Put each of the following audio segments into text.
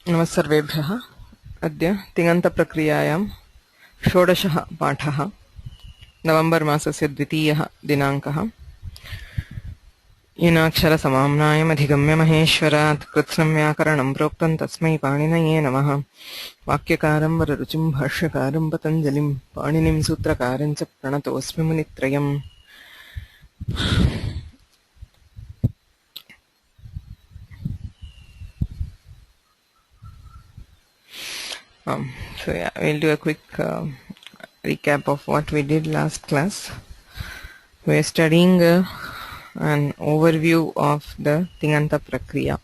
नमस्सर्वेभ्यः। अद्य तिङन्तप्रक्रियायां षोडशः पाठः, नवम्बर् मासस्य 2 दिनाङ्कः। येनाक्षरसमाम्नायमधिगम्य महेश्वरात् कृत्स्नं व्याकरणं प्रोक्तं तस्मै पाणिनये नमः। वाक्यकारं वररुचिं भाष्यकारं पतञ्जलिं पाणिनिं सूत्रकारं च प्रणतोऽस्मि मुनित्रयम्। So yeah, we'll do a quick recap of what we did last class. We're studying an overview of the Tinganta Prakriya,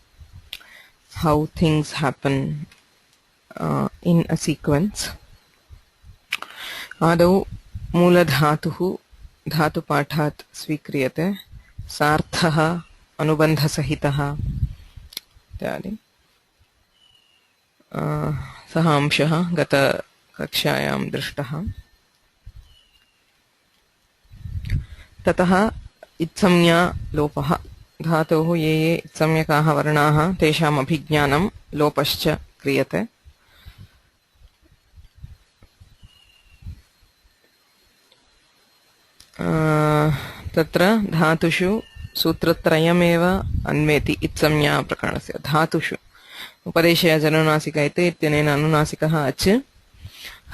how things happen in a sequence. Adau Mooladhatuhu Dhatupathat Svikriyate Sarthaha Anubandhasahitaha इत्यादि सः अंशः गतकक्षायां दृष्टः। ततः इत्संज्ञा लोपः, धातोः ये ये इत्संज्ञकाः वर्णाः तेषाम् अभिज्ञानं लोपश्च क्रियते। तत्र धातुषु सूत्रत्रयमेव अन्वेति इत्संज्ञा प्रकरणस्य। धातुषु उपदेशे अजनुनासिक इत्यनेन अनुनासिकः अच्,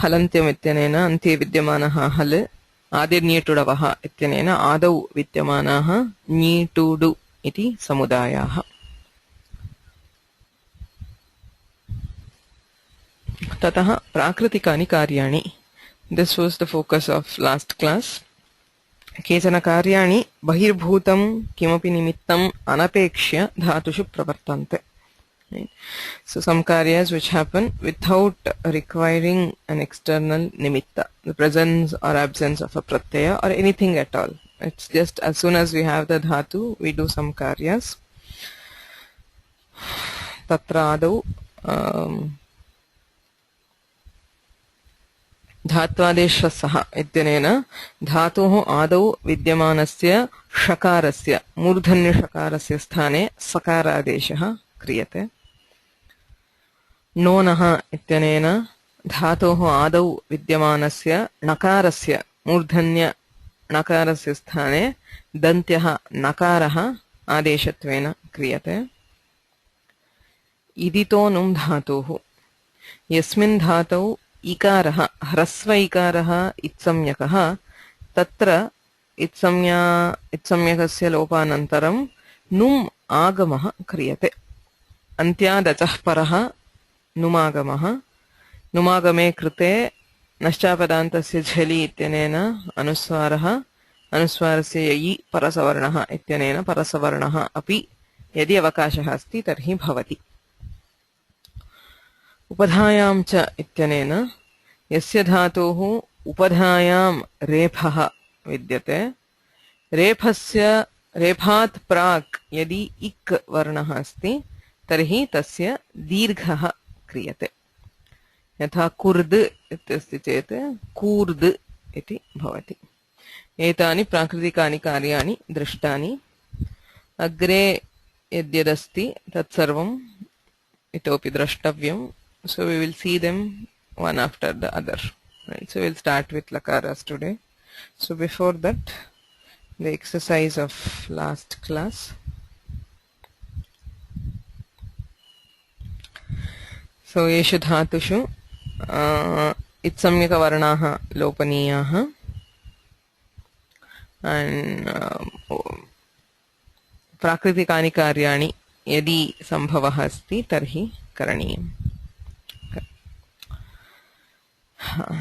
हलन्त्यम् इत्यनेन अन्त्ये विद्यमानः हल्, आदिर्ञीटुडवः इत्यनेन आदौ विद्यमानाः ञीटुडु इति समुदायाः। ततः प्राकृतिकानि कार्याणि, this was the focus of last class. केचन कार्याणि बहिर्भूतं किमपि निमित्तम् अनपेक्ष्य धातुषु प्रवर्तन्ते। Right. So some karyas which happen without requiring an external nimitta, the presence or absence of a pratyaya or anything at all. It's just as soon as we have the dhatu, we do some karyas. Tatra adau धात्वादेशः इत्यनेन धातोः आदौ विद्यमानस्य षकारस्य मूर्धन्यषकारस्य स्थाने सकारादेशः क्रियते। नोनः इत्यनेन धातोः आदौ विद्यमानस्य णकारस्य मूर्धन्य णकारस्य स्थाने दन्त्यः नकारः आदेशत्वेन क्रियते। इदितो नुम् धातोः, यस्मिन् धातौ इकारः ह्रस्व इकारः इत्संज्ञकः, तत्र इत्संज्ञकस्य लोपानन्तरं नुम् आगमः क्रियते। अन्त्यादचः परः नुमागमः, नुमागमे कृते नश्चापदान्तस्य झलि इत्यनेन अनुस्वारः, अनुस्वारस्य इ परसवर्णः इत्यनेन परसवर्णः अपि यदि अवकाशः अस्ति तर्हि भवति। उपधायां च इत्यनेन यस्य धातोः उपधायां रेफः विद्यते, रेफात् प्राक् यदि इक् वर्णः अस्ति तर्हि तस्य दीर्घः क्रियते। यथा कुर्द् इत्यस्ति चेत् कूर्द् इति भवति। एतानि प्राकृतिकानि कार्याणि दृष्टानि। अग्रे यद्यदस्ति तत्सर्वम् इतोपि द्रष्टव्यम्। So we will see them one after the other. Right? So we'll start with lakaras today. So before that, the exercise of last class. So yeshu dhatushu itsamyaka varnaha lopaniyaha and prakritikani karyani yadi sambhavah asti tarhi karaniyam.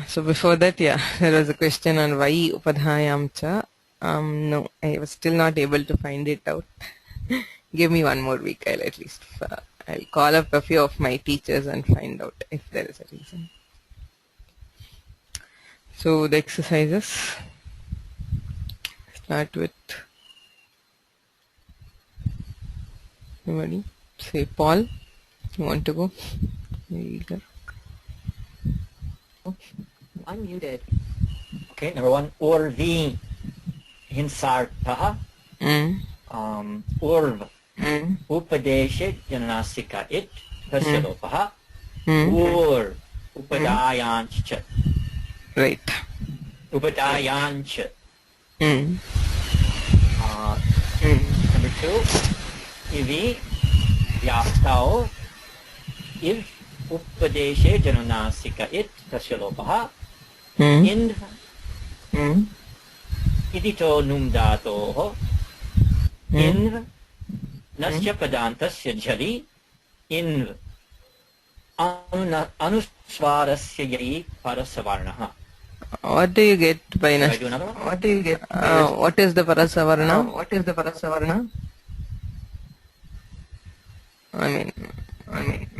So before that, yeah, there was a question on why upadhayam cha. No, I was still not able to find it out. Give me one more week. I'll at least I'll call up a few of my teachers and find out if there is a reason. So the exercises start with, anybody? Say Paul, you want to go? Eager. Unmuted. Okay, number one, urvi hinsartaha. Urv. Upadeshe janasika it. तस्य लोपः ऊर् उपदायांश्च Right. उपदायांश्च Hmm. Number 2 इवि व्याप्तौ इव उपदेशे जनुनासिक इत् तस्य लोपः Hmm. Indu इदितो नुम् धातोः इन्द्र नस्य पदान्तस्य झलि इन्द्र अनुस्वारस्य यै परसवर्णः. What do you get by Should I Nash? do another one? What is the Parasavarna? I mean,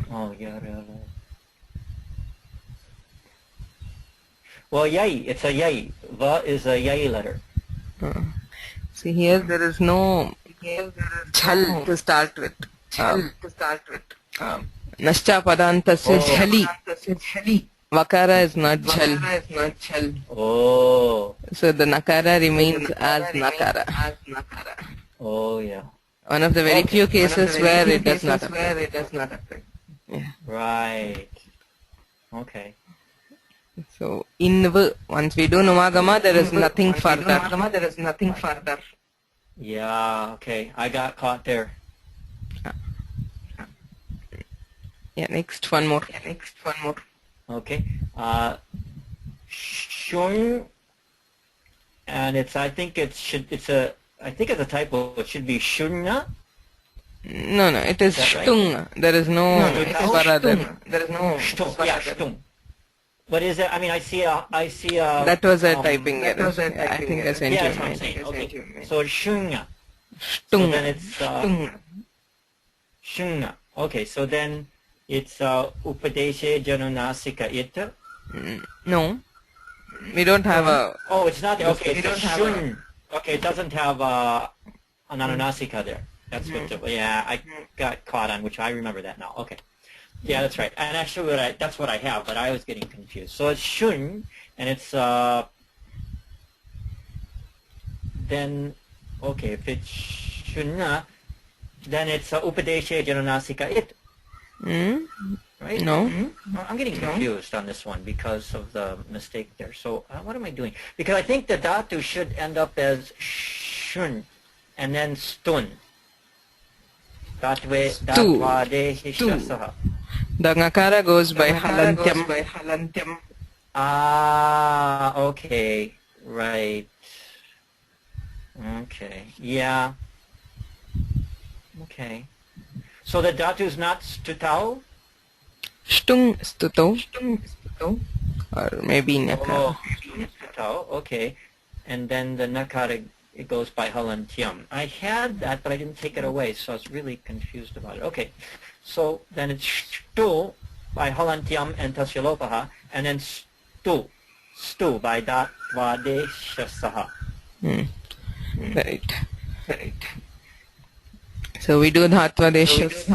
Oh, yeah. Well, yay. It's a yay. Va is a yay letter. see here there is no chal to start with. Nascha padantasya jhali. Vakara is not chal. Oh. So the nakara remains as nakara. Oh, yeah. One of the very few cases where it does not appear. Yeah. Right. Okay. So inv, once we do numagama, there is nothing further. Yeah, okay. I got caught there. Yeah, next one more. Okay. Shun, and I think it's a typo. It should be shunna. No, it is Is that right? shtung. There is no svara there. Shtung. Yeah, shtung. What is it? I mean, I see a. That was a typing error. Yeah, I think I sent Yeah, you that's what I'm a saying. mail. Okay. So shunga. So then Shtung. it's shunga. Okay. So then it's upadeshe janunasika ita. No, we don't have a. Oh, it's not. Okay, it's shun. Okay, it doesn't have an ananasika there. That's what. Yeah, I got caught on, which I remember that now. Okay. Yeah, that's right. And actually, that's what I have, but I was getting confused. So it's shun, and it's then okay. If it's shunna, then it's upadeshe janunasika it. Right? No. I'm getting confused on this one because of the mistake there. So what am I doing? Because I think the dhatu should end up as shun and then stun. Datvadehishasaha. The ngakara goes by halantyam. Ah, okay. Right. Okay. Yeah. Okay. So the dhatu is not stutau? Shtung stuto. Or maybe nakara. Oh, stutau. Okay. And then the nakara, it goes by halantyam. I had that, but I didn't take it away, so I was really confused about it. Okay. So then it's stu by halantyam and tasyalopaha, and then stu by datvadeshasaha. Right. So we do dhatvadeshas.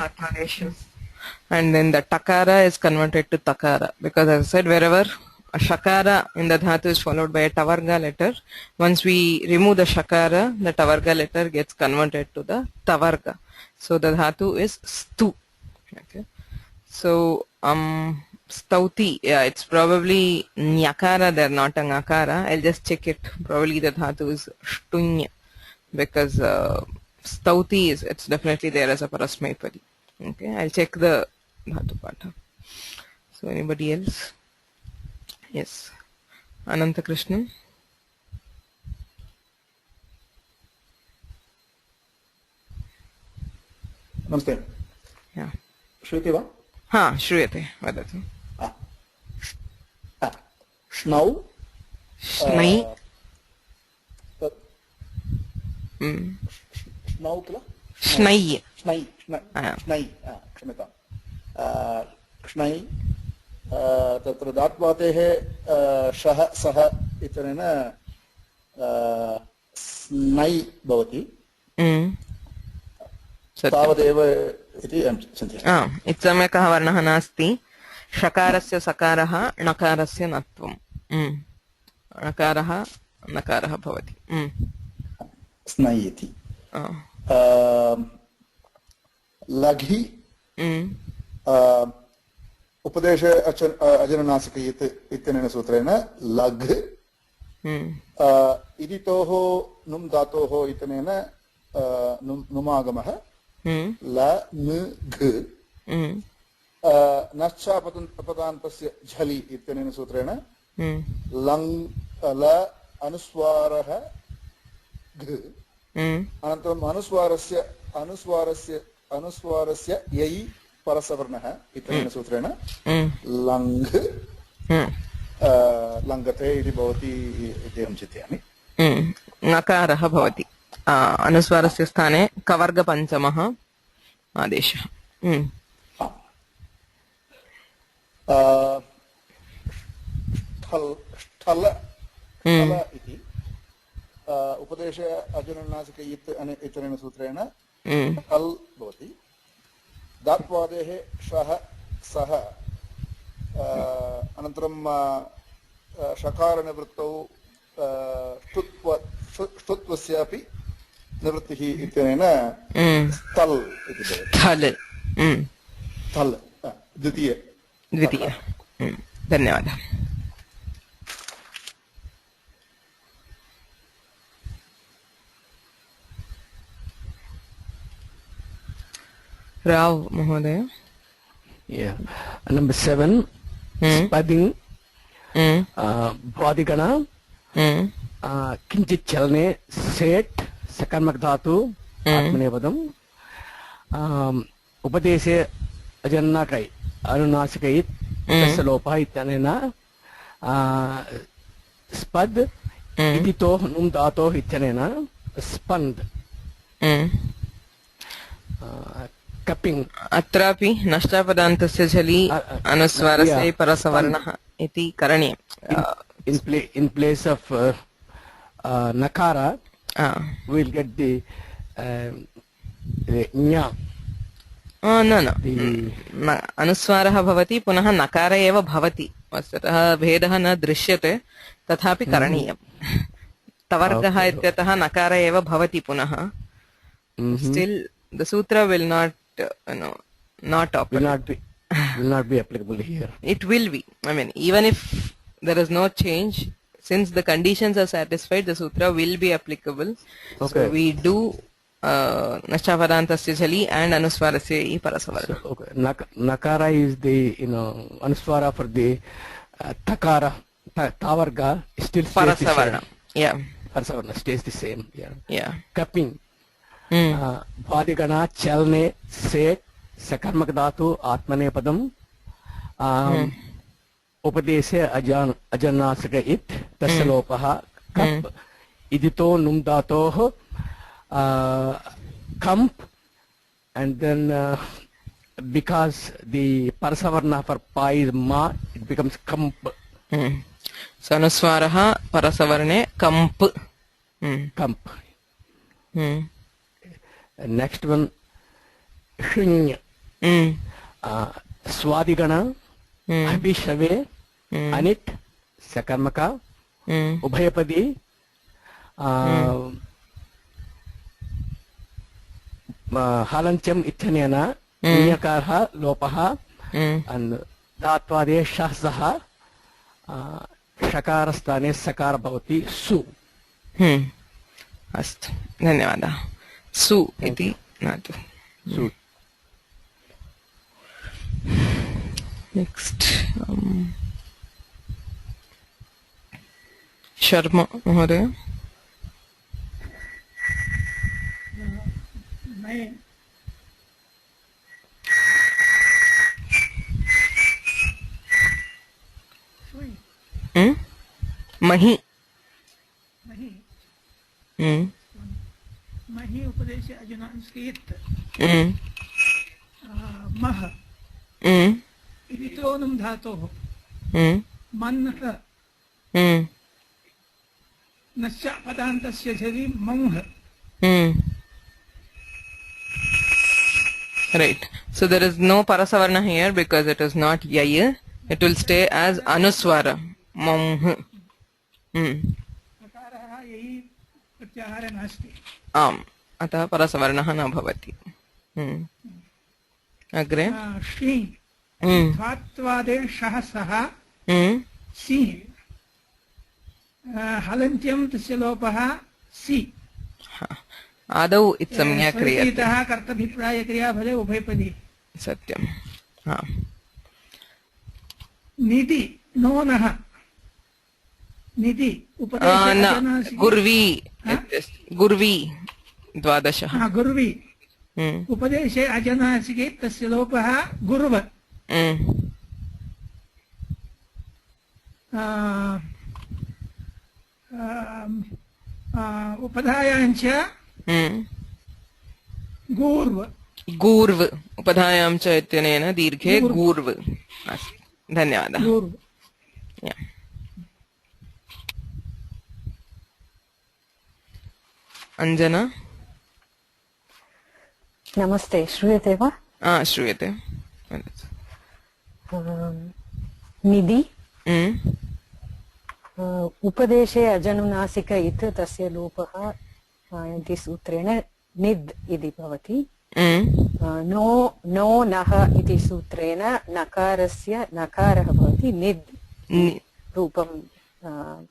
And then the takara is converted to takara. Because as I said, wherever a shakara in the dhatu is followed by a tavarga letter, once we remove the shakara, the tavarga letter gets converted to the tavarga. So the dhatu is stu. Okay. So stauti, yeah, it's probably nyakara there, not a ngakara. I'll just check it. Probably the dhatu is shtunya, because stauti it's definitely there as a parasmaipadi. Okay, I'll check the dhatu patha. So anybody else? Yes, Ananta Krishnan. नमस्ते. Yeah. श्रूयते वा? Ha, श्रूयते, वदतु. श्नौ Shnai. श्नौ किल? Shnai. क्ष्णै क्षम्यतां. क्ष्णै तत्र धात्वातेः शः सः इत्यनेन स्नै भवति. तावदेव इति अहं चिन्तयामि. इत्सम्यकः वर्णः नास्ति. षकारस्य सकारः णकारस्य नत्वम्. णकारः नकारः भवति. स्नै इति. लघि उपदेश अजननासिकयित् इत्यनेन सूत्रेण लघ् इदितोः नुम् धातोः इत्यनेन नुमागमः ल न घ नश्चापदान्तस्य झलि इत्यनेन सूत्रेण लङ् ल अनुस्वारः घ अनन्तरम् अनुस्वारस्य यै परसवर्णः इत्यनेन सूत्रेण लङ्घ् लङ्घते इति भवति इति अहं चिन्तयामि। नकारः भवति अनुस्वारस्य स्थाने कवर्गपञ्चमः आदेशः। स्थल इति उपदेश अजननासिकयित् इत्यनेन सूत्रेण स्थल् भवति। धात्वादेः शः सः अनन्तरं षकारनिवृत्तौ ष्टुत्वस्यापि निवृत्तिः इत्यनेन स्थल् इति भवति। स्थल् द्वितीय। धन्यवादः। राव महोदय। Yeah. Number 7, Spadding, Bhadigana, Kinchit Chalne, Set, Sakarmak Dhatu, Atmanepadam, Upadeshe Ajannakai, Arunasikait, Salopa, Itanena, Spad, Idito, Num Dato, Itanena, Spand. Cupping. अत्रापि नष्टापदान्तस्य झलि अनुस्वारस्य परसवर्णः इति करणीयम्। In place of nakara, we'll get the nya. न अनुस्वारः भवति पुनः नकार एव भवति। वस्तुतः भेदः न दृश्यते तथापि करणीयम्। तवर्गः इत्यतः नकार एव भवति पुनः। Still the sutra will not not operate. Will not be applicable here. It will be. I mean, even if there is no change, since the conditions are satisfied, the sutra will be applicable. Okay. So we do Nashtapadantasya Jali and Anuswarasya Parasavarna. So, okay. Nakara is the Anuswara for the Takara. Tavarga still stays Parasavarna. The same. Yeah. Parasavarna stays the same. Yeah. Cupping. Bhadigana Chalne Set Sakarmak Dhatu Atmanepadam Upadeshe Ajanasakait Tasalopaha Kap Idito Num Dhatoh Kamp, and then because the Parasavarna for Pa is Ma, it becomes Kamp. So Anuswaraha Parasavarne Kamp. Kamp. Next one, Shunya. Swadigana, Abhishave, Anit, Sakarmaka, Ubhayapadi, Halancham Itanyana, Nyakarha, Lopaha, and Dhatvade Shahzaha, Shakarastane Sakar Bhavati, Su. Ast. Dhanyavada. Su iti natu. Su. Next. Sharma Mahodaya. Mahi. Mahi Upadesha Ajananskit Maha Iditonum Dhato Manha Nasya Padantasya Jari Mangha. Right. So there is no Parasavarna here because it is not Yaya. It will stay as Anuswara. Mangha. अतः परसवर्णः न भवति। अग्रे she धात्वादे शः सः सी हलन्त्यं तस्य लोपः सि आदौ इत्संज्ञा क्रियते स्वरितः कर्तभिप्रायक्रियाफले उभयपदी सत्यं हा निधि नो नः निधि उपदेशे अजनासिके गुर्वी गुर्वी द्वादशः गुर्वी उपदेशे अजनासिके तस्य लोपः गुर्व उपधायाञ्च गूर्व गूर्व उपधायां च इत्यनेन दीर्घे गूर्व अस्ति धन्यवादः अंजना नमस्ते श्रूयते वा श्रूयते निधि उपदेशे अजनुनासिक इति तस्य लोपः इति सूत्रेण निद् इति भवति नो नो नः इति सूत्रेण नकारस्य नकारः भवति निद् रूपं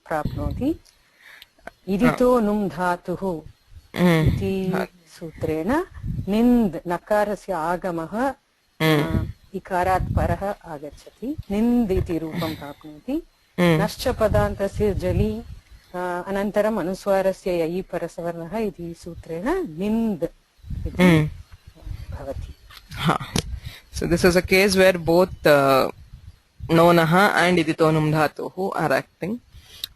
प्राप्नोति इदितो नुम् धातुः इति सूत्रेण निन्द् नकारस्य आगमः इकारात् परः आगच्छति निन्द् इति रूपं प्राप्नोति नश्च पदान्तस्य जलि अनन्तरम् अनुस्वारस्य ययि परसवर्णः इति सूत्रेण निन्द् इति भवति So this is a case where both nonaha and iditonum dhatuhu are acting.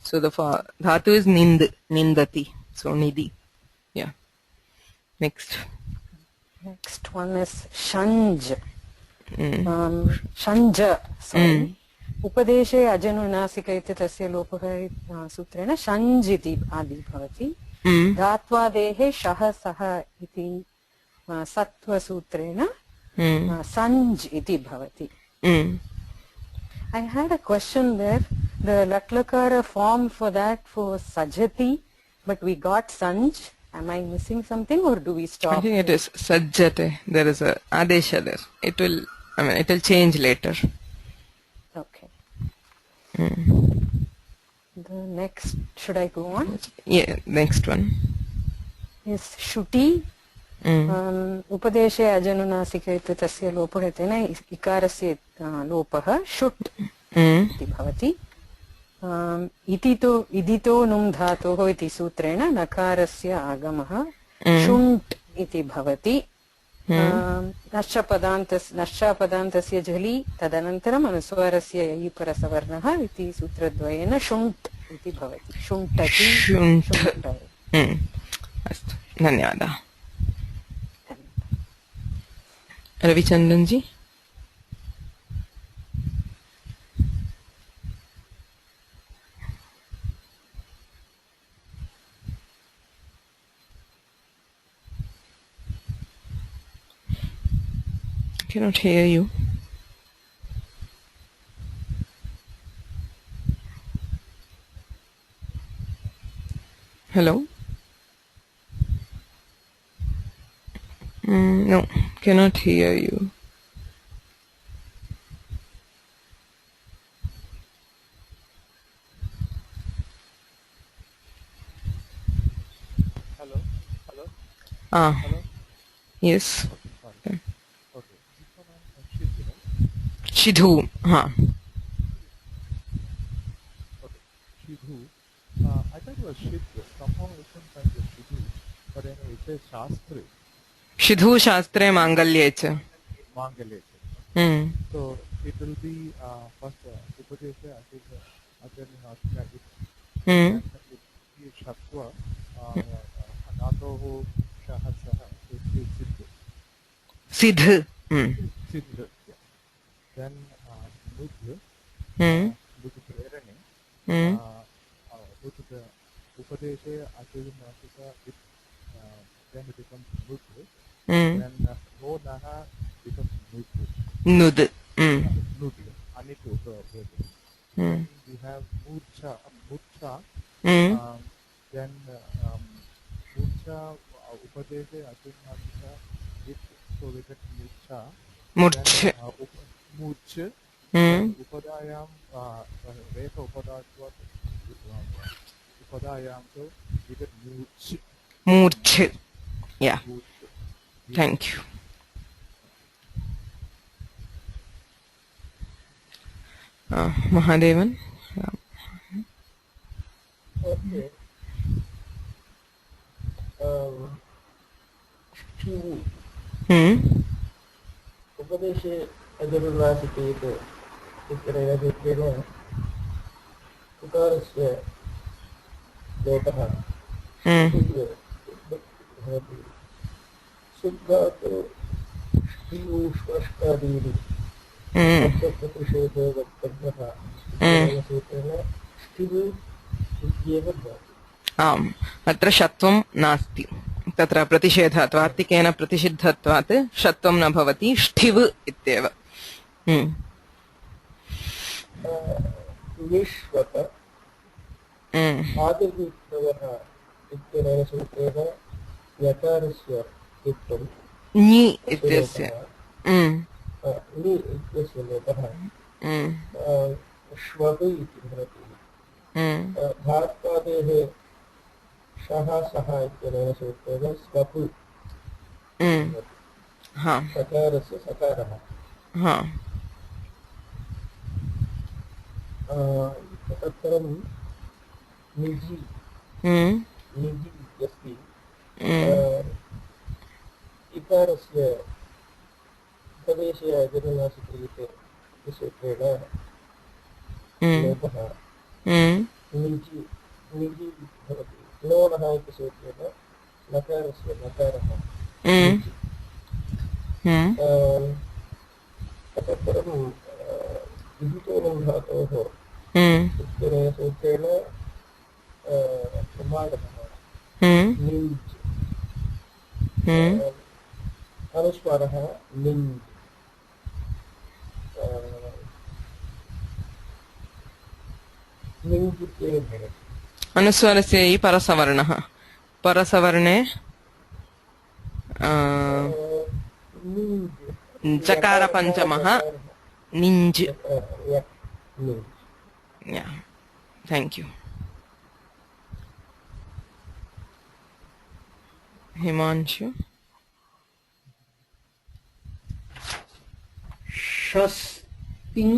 So the dhatu is nind, nindati. So nidhi. Yeah. Next one is shanj. Shanja. Sorry. उपदेशे अजनुनासिक इति तस्य लोपः सूत्रेण शञ्ज् इति आदि भवति धात्वादेः शः सः इति सत्वसूत्रेण सञ्ज् इति भवति I had a question there. The latlakara form for that for sajati, but we got sanj. Am I missing something, or do we stop? I think it is sajjate. There is a adesha there. It will change later. Okay. The next, should I go on? Yeah, next one is shuti. उपदेशे अजनुनासिक इति तस्य लोपः तेन इकारस्य लोपः शुट् इति भवति इदितो नुम् धातोः इति सूत्रेण नकारस्य आगमः शुण्ट् इति भवति नश्चापदान्तस्य झलि तदनन्तरम् अनुस्वारस्य ययि परसवर्णः इति सूत्रद्वयेन शुण्ट् इति भवति शुण्टति अस्तु धन्यवादः रविचंद्रन जी cannot hear you. Hello? No, cannot hear you. Hello? Hello? Yes. Okay. This one Shidhu. Shidhu. Okay. Shidhu. I thought it was Shidhu. Somehow I couldn't find the Shidhu. But anyway, it says Shastri. Shidhu Shastre Mangalye cha. Mangalye cha. So it will be first Upadesha Ajanunasika. It is Shatva. Natohu Shahasaha. It is Siddh. Siddh. Yeah. Then Nudh. Nudh Prerane. Nudh Upadesha Ajanunasika. Then it becomes Nudh. Then no naha becomes nud. Nud. Anitu. Then we have murcha. Then murcha upadeshe ajanunasika. So we get murcha. Murch. Much. Upadayam, Reka Upadayam, Upadayam, so we get Much. Murch. Yeah. Thank you. Mahadevan. Okay. उपदेशे अजरुल्लासिकेत इत्यनेन सूत्रेण उकारस्य लोपः भवति शुद्धातो ष्टिष्वष्टादीनि शब्दप्रतिषेधो वक्तव्यः इत्यनेन सूत्रेण ष्टिः इत्येव भवति। आम्, अत्र षत्वं नास्ति, तत्र प्रतिषेधात् वार्तिकेन प्रतिषिद्धत्वात् षत्वं न भवति, ष्ठिव् इत्येव। विश्वत आदिर्विप्रवः इत्यनेन सूत्रेण यकारस्य युक्तं ञि इत्यस्य नि इत्यस्य लोपः श्वप् इति भवति। धात्वादेः शः सः इत्यनेन सूत्रेण स्वप् सकारस्य सकारः। तदनन्तरं निजि निजि इत्यस्ति इकारस्य उपदेशे अजरुल्लासिकेत सूत्रेण लोपः निजि निजि भवति। नोनः इति सूत्रेण नकारस्य नकारः। तदनन्तरं विहितोनं धातोः इत्यनेन सूत्रेण प्रमाणः निञ् अनुस्वारः निञ् निञ् इत्येव भवति। अनुस्वारस्य इ परसवर्णः, परसवर्णे चकारपञ्चमः निञ्। Yeah, thank you. Himanshu. शस्तिं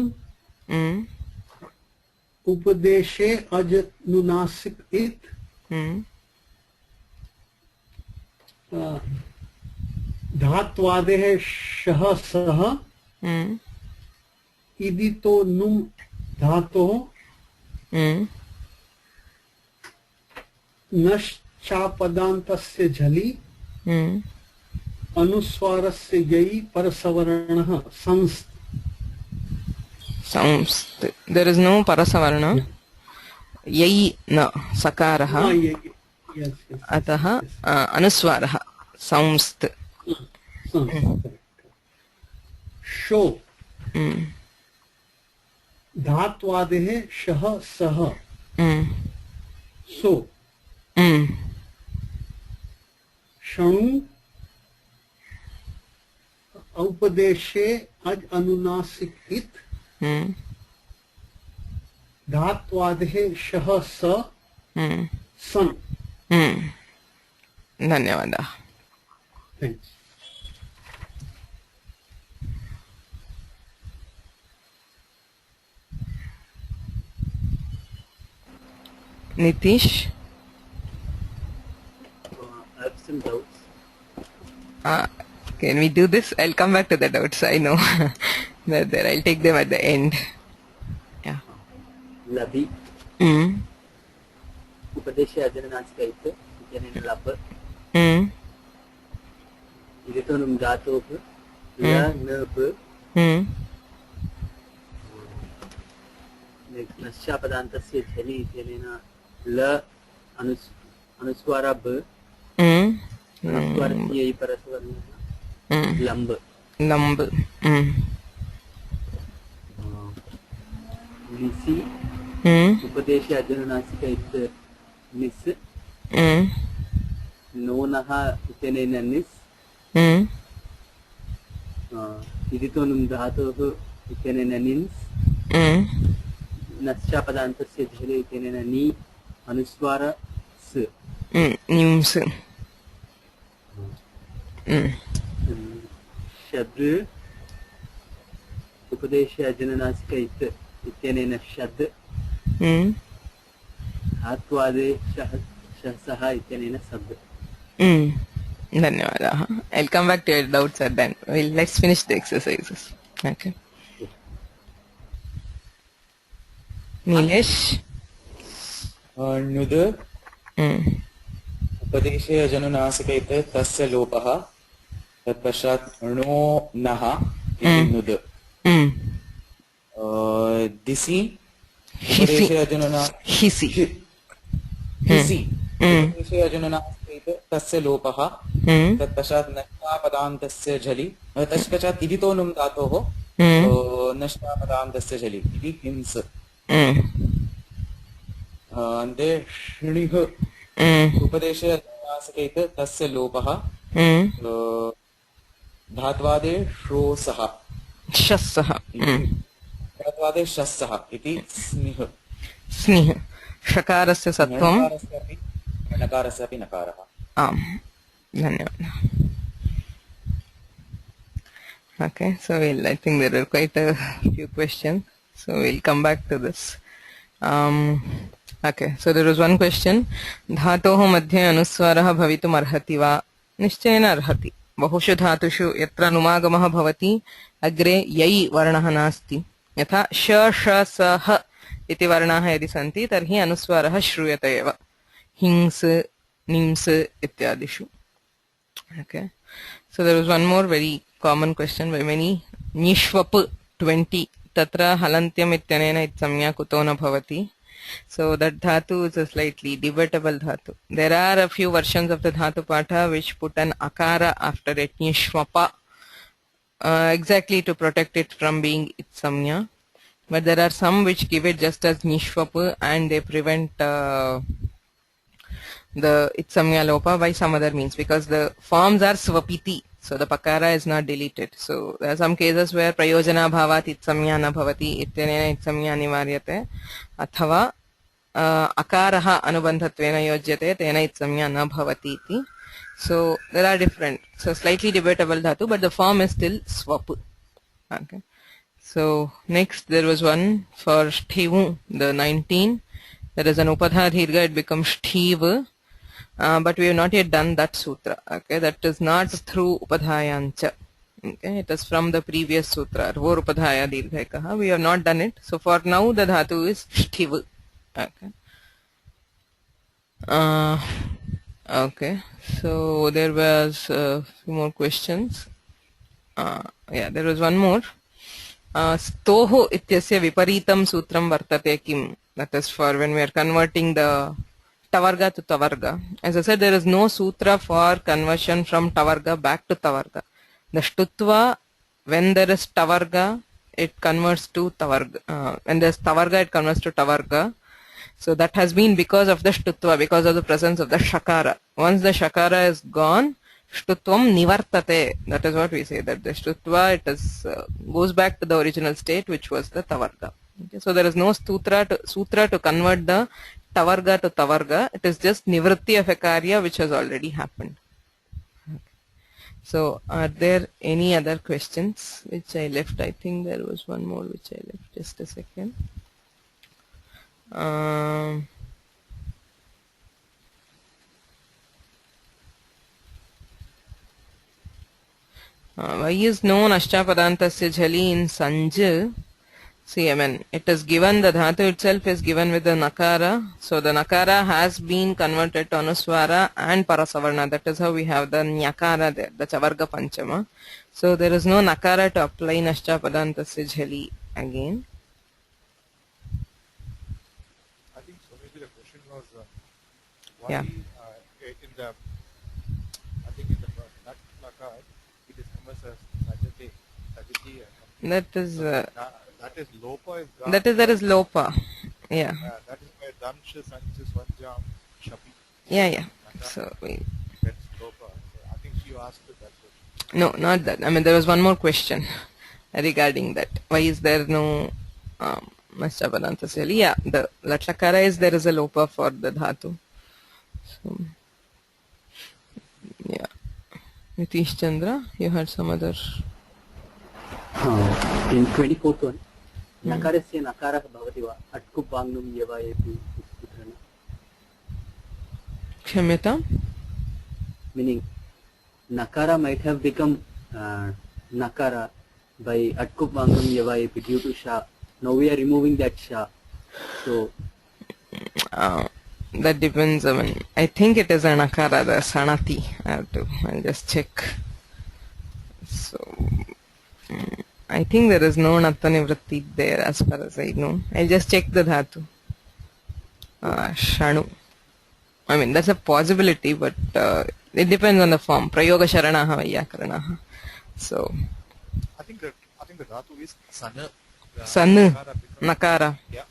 उपदेशे अजनुनासिक इत धात्वादेः शः सः इदितो नुम धातोः नश्चापदान्तस्य झलि अनुस्वारस्य ययि परसवर्णः संस्त। संस्त. There is no parasavarna. Yai na sakarah. अतः अनुस्वारः संस्त। शो धात्वादेः शः सः सो शणु उपदेशे अज अनुनासिक इत धात्वादेः शः स सन। धन्यवादः। Thanks. Nitish. I have some doubts. Can we do this? I'll come back to the doubts. I know. There, I'll take them at the end. Yeah. Labi. Upadesha ajananasikaitte ityane lab. Iditonum dhatoh la nab. नश्चापदान्तस्य झलि इत्यनेन ल अनुस्वारः ब अनुस्वारस्य इ परसवर्णः लम्ब लम्ब। निसि उपदेशे अजनुनासिक इत् निस् नोनः इत्यनेन निस् इदितोनुं धातोः इत्यनेन निन्स् नश्चापदान्तस्य झलि इत्यनेन नी अनुस्वार स निम्स् शद् उपदेशे अजननासिक इत्यनेन शद् धात्वादे सः इत्यनेन सद् धन्यवादाः. I'll come back to your doubts at then. Let's finish the exercises. Okay. Nilesh. नुद उपदेशे अजनुनासिक इति तस्य लोपः तत्पश्चात् णो नः इति नुद दिसि उपदेशे हिसि उपदेशे अजनुनासिक इति तस्य लोपः तत्पश्चात् नष्टापदान्तस्य झलि तत्पश्चात् इदितो नुम् धातोः नष्टापदान्तस्य झलि इति हिंस् अन्ते ष्णिः उपदेशे अजनुनासिक इति तस्य लोपः धात्वादे श्रोसः शस्सः धात्वादे शस्सः इति स्निः स्निः षकारस्य सत्वं नकारस्य अपि नकारः. आम् धन्यवादः. Okay, so I think there are quite a few questions, so we'll come back to this. Okay, so there was one question. धातोः मध्ये अनुस्वारः भवितुम् अर्हति वा? निश्चयेन अर्हति. बहुषु धातुषु यत्र अनुमागमः भवति अग्रे यै वर्णः नास्ति, यथा श ष स ह इति वर्णाः यदि सन्ति तर्हि अनुस्वारः श्रूयते एव हिंस् निम्स् इत्यादिषु. Okay, so there was one more very common question by many. निष्वप् 20 तत्र हलन्त्यम् इत्यनेन इत्संज्ञा कुतो न भवति? So that dhatu is a slightly debatable dhatu. There are a few versions of the dhatu patha which put an akara after it, nishwapa, exactly to protect it from being itsamya. But there are some which give it just as nishwapa and they prevent the itsamya lopa by some other means, because the forms are swapiti. So the pakara is not deleted. So there are some cases where prayojana bhavat itsamya na bhavati ityanena itsamya nivaryate athava akaraha anubandhatvena yojyate tena itsamya na bhavati iti. So there are different, so slightly debatable dhatu, but the form is still swap. Okay. So next there was one for shtivu, the 19. There is an upadha dirgha, it becomes shtiv. But we have not yet done that sutra. Okay, that is not through upadhayancha. Okay, it is from the previous sutra. Rvor upadhaya dirghakaha. We have not done it. So for now the dhatu is shtiv. Okay. Okay. So there was a few more questions. Yeah, there was one more. Stoho ityasya viparitam sutram vartate kim. That is for when we are converting the tavarga to tavarga. As I said, there is no sutra for conversion from tavarga back to tavarga. The shtutva, when there is tavarga, it converts to tavarga. When there is tavarga, it converts to tavarga. So that has been because of the shtutva, because of the presence of the shakara. Once the shakara is gone, shtutvam nivartate. That is what we say, that the shtutva, it is goes back to the original state, which was the tavarga. Okay, so there is no sutra to convert the tavarga to tavarga. It is just nivritti of a karya which has already happened. Okay. So are there any other questions which I left? I think there was one more which I left. Just a second. Why is known ashtapadantasya jhali in sanj? See, I mean, it is given, the dhatu itself is given with the nakara. So the nakara has been converted to anuswara and parasavarna. That is how we have the nyakara there, the chavarga panchama. So there is no nakara to apply in ashtapadantasya jhali again. I think so. Maybe the question was why Yeah. in the, I think in the nakara, it is comes as sajati, That is that is lopa is gone. that is lopa. Yeah. That is why damsha sancha swanjam shapi. Yeah. So we. That's lopa. So I think she asked that question. No, not that. I mean, there was one more question regarding that. Why is there no Maschapadantasya Jali? Yeah, the Latlakara is there is a lopa for the dhatu. So, yeah. Nitish Chandra, you had some other. In 24th one, nakarasya nakarah bhavati va atku pangnum yeva epi putrana. Kshamyata? Meaning, nakara might have become nakara by atku pangnum yeva epi due to sha. Now we are removing that sha. So, that depends. I mean, I think it is a nakara, the sanati. I'll just check. So, I think there is no nattanivritti there as far as I know. I'll just check the dhatu. Shanu. I mean, that's a possibility, but it depends on the form. Prayoga sharanaha vayyakaranaha. So, I think the dhatu is sana. Sanu. Nakara. Yeah.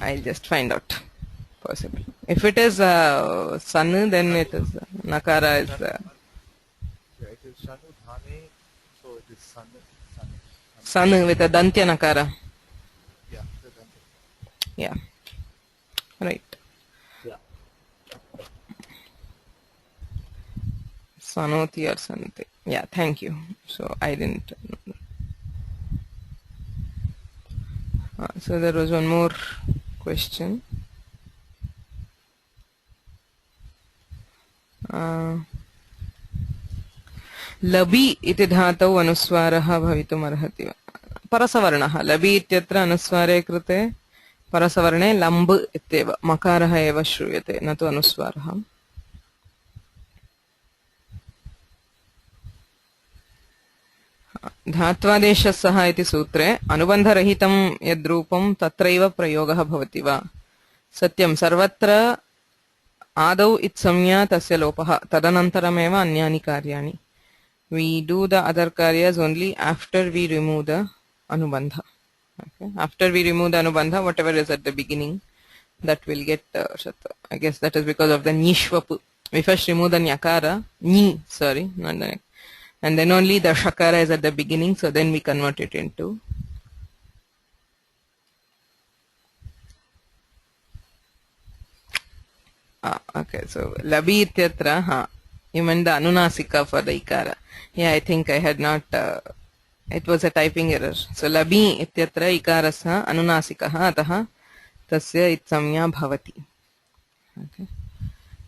I'll just find out. Possibly. If it is Sanu, then it is Nakara is. Yeah, it is shanu dhane, so it is sana. Sanu with a Dantya Nakara. Yeah, the dantya. Yeah. Right. yeah. Sanoti or Sante. Yeah, thank you. So I didn't know. So there was one more question. Labi iti dhatau anuswaraha bhavitum arhati. Parasavarnaha. Labi ityatra anusware krute parasavarne lamb ityeva. Makaraha eva shruyate. Natu anuswaraha. धात्वादेशः इति सूत्रे अनुबन्धरहितं यद्रूपं तत्रैव प्रयोगः भवति वा सत्यं सर्वत्र आदौ इत्संज्ञा तस्य लोपः तदनन्तरमेव अन्यानि कार्याणि we do the other karyas only after we remove the anubandha. Okay, after we remove the anubandha, whatever is at the beginning, that will get shata. I guess that is because of the nishvapu. We first remove the nyakara, not the, and then only the shakara is at the beginning, so then we convert it into okay, so labi ityatra, you meant the anunasika for the ikara. Yeah, I think I had not, it was a typing error. So labi ityatra ikarasya anunasikaha ataha tasya itsamya bhavati. Okay.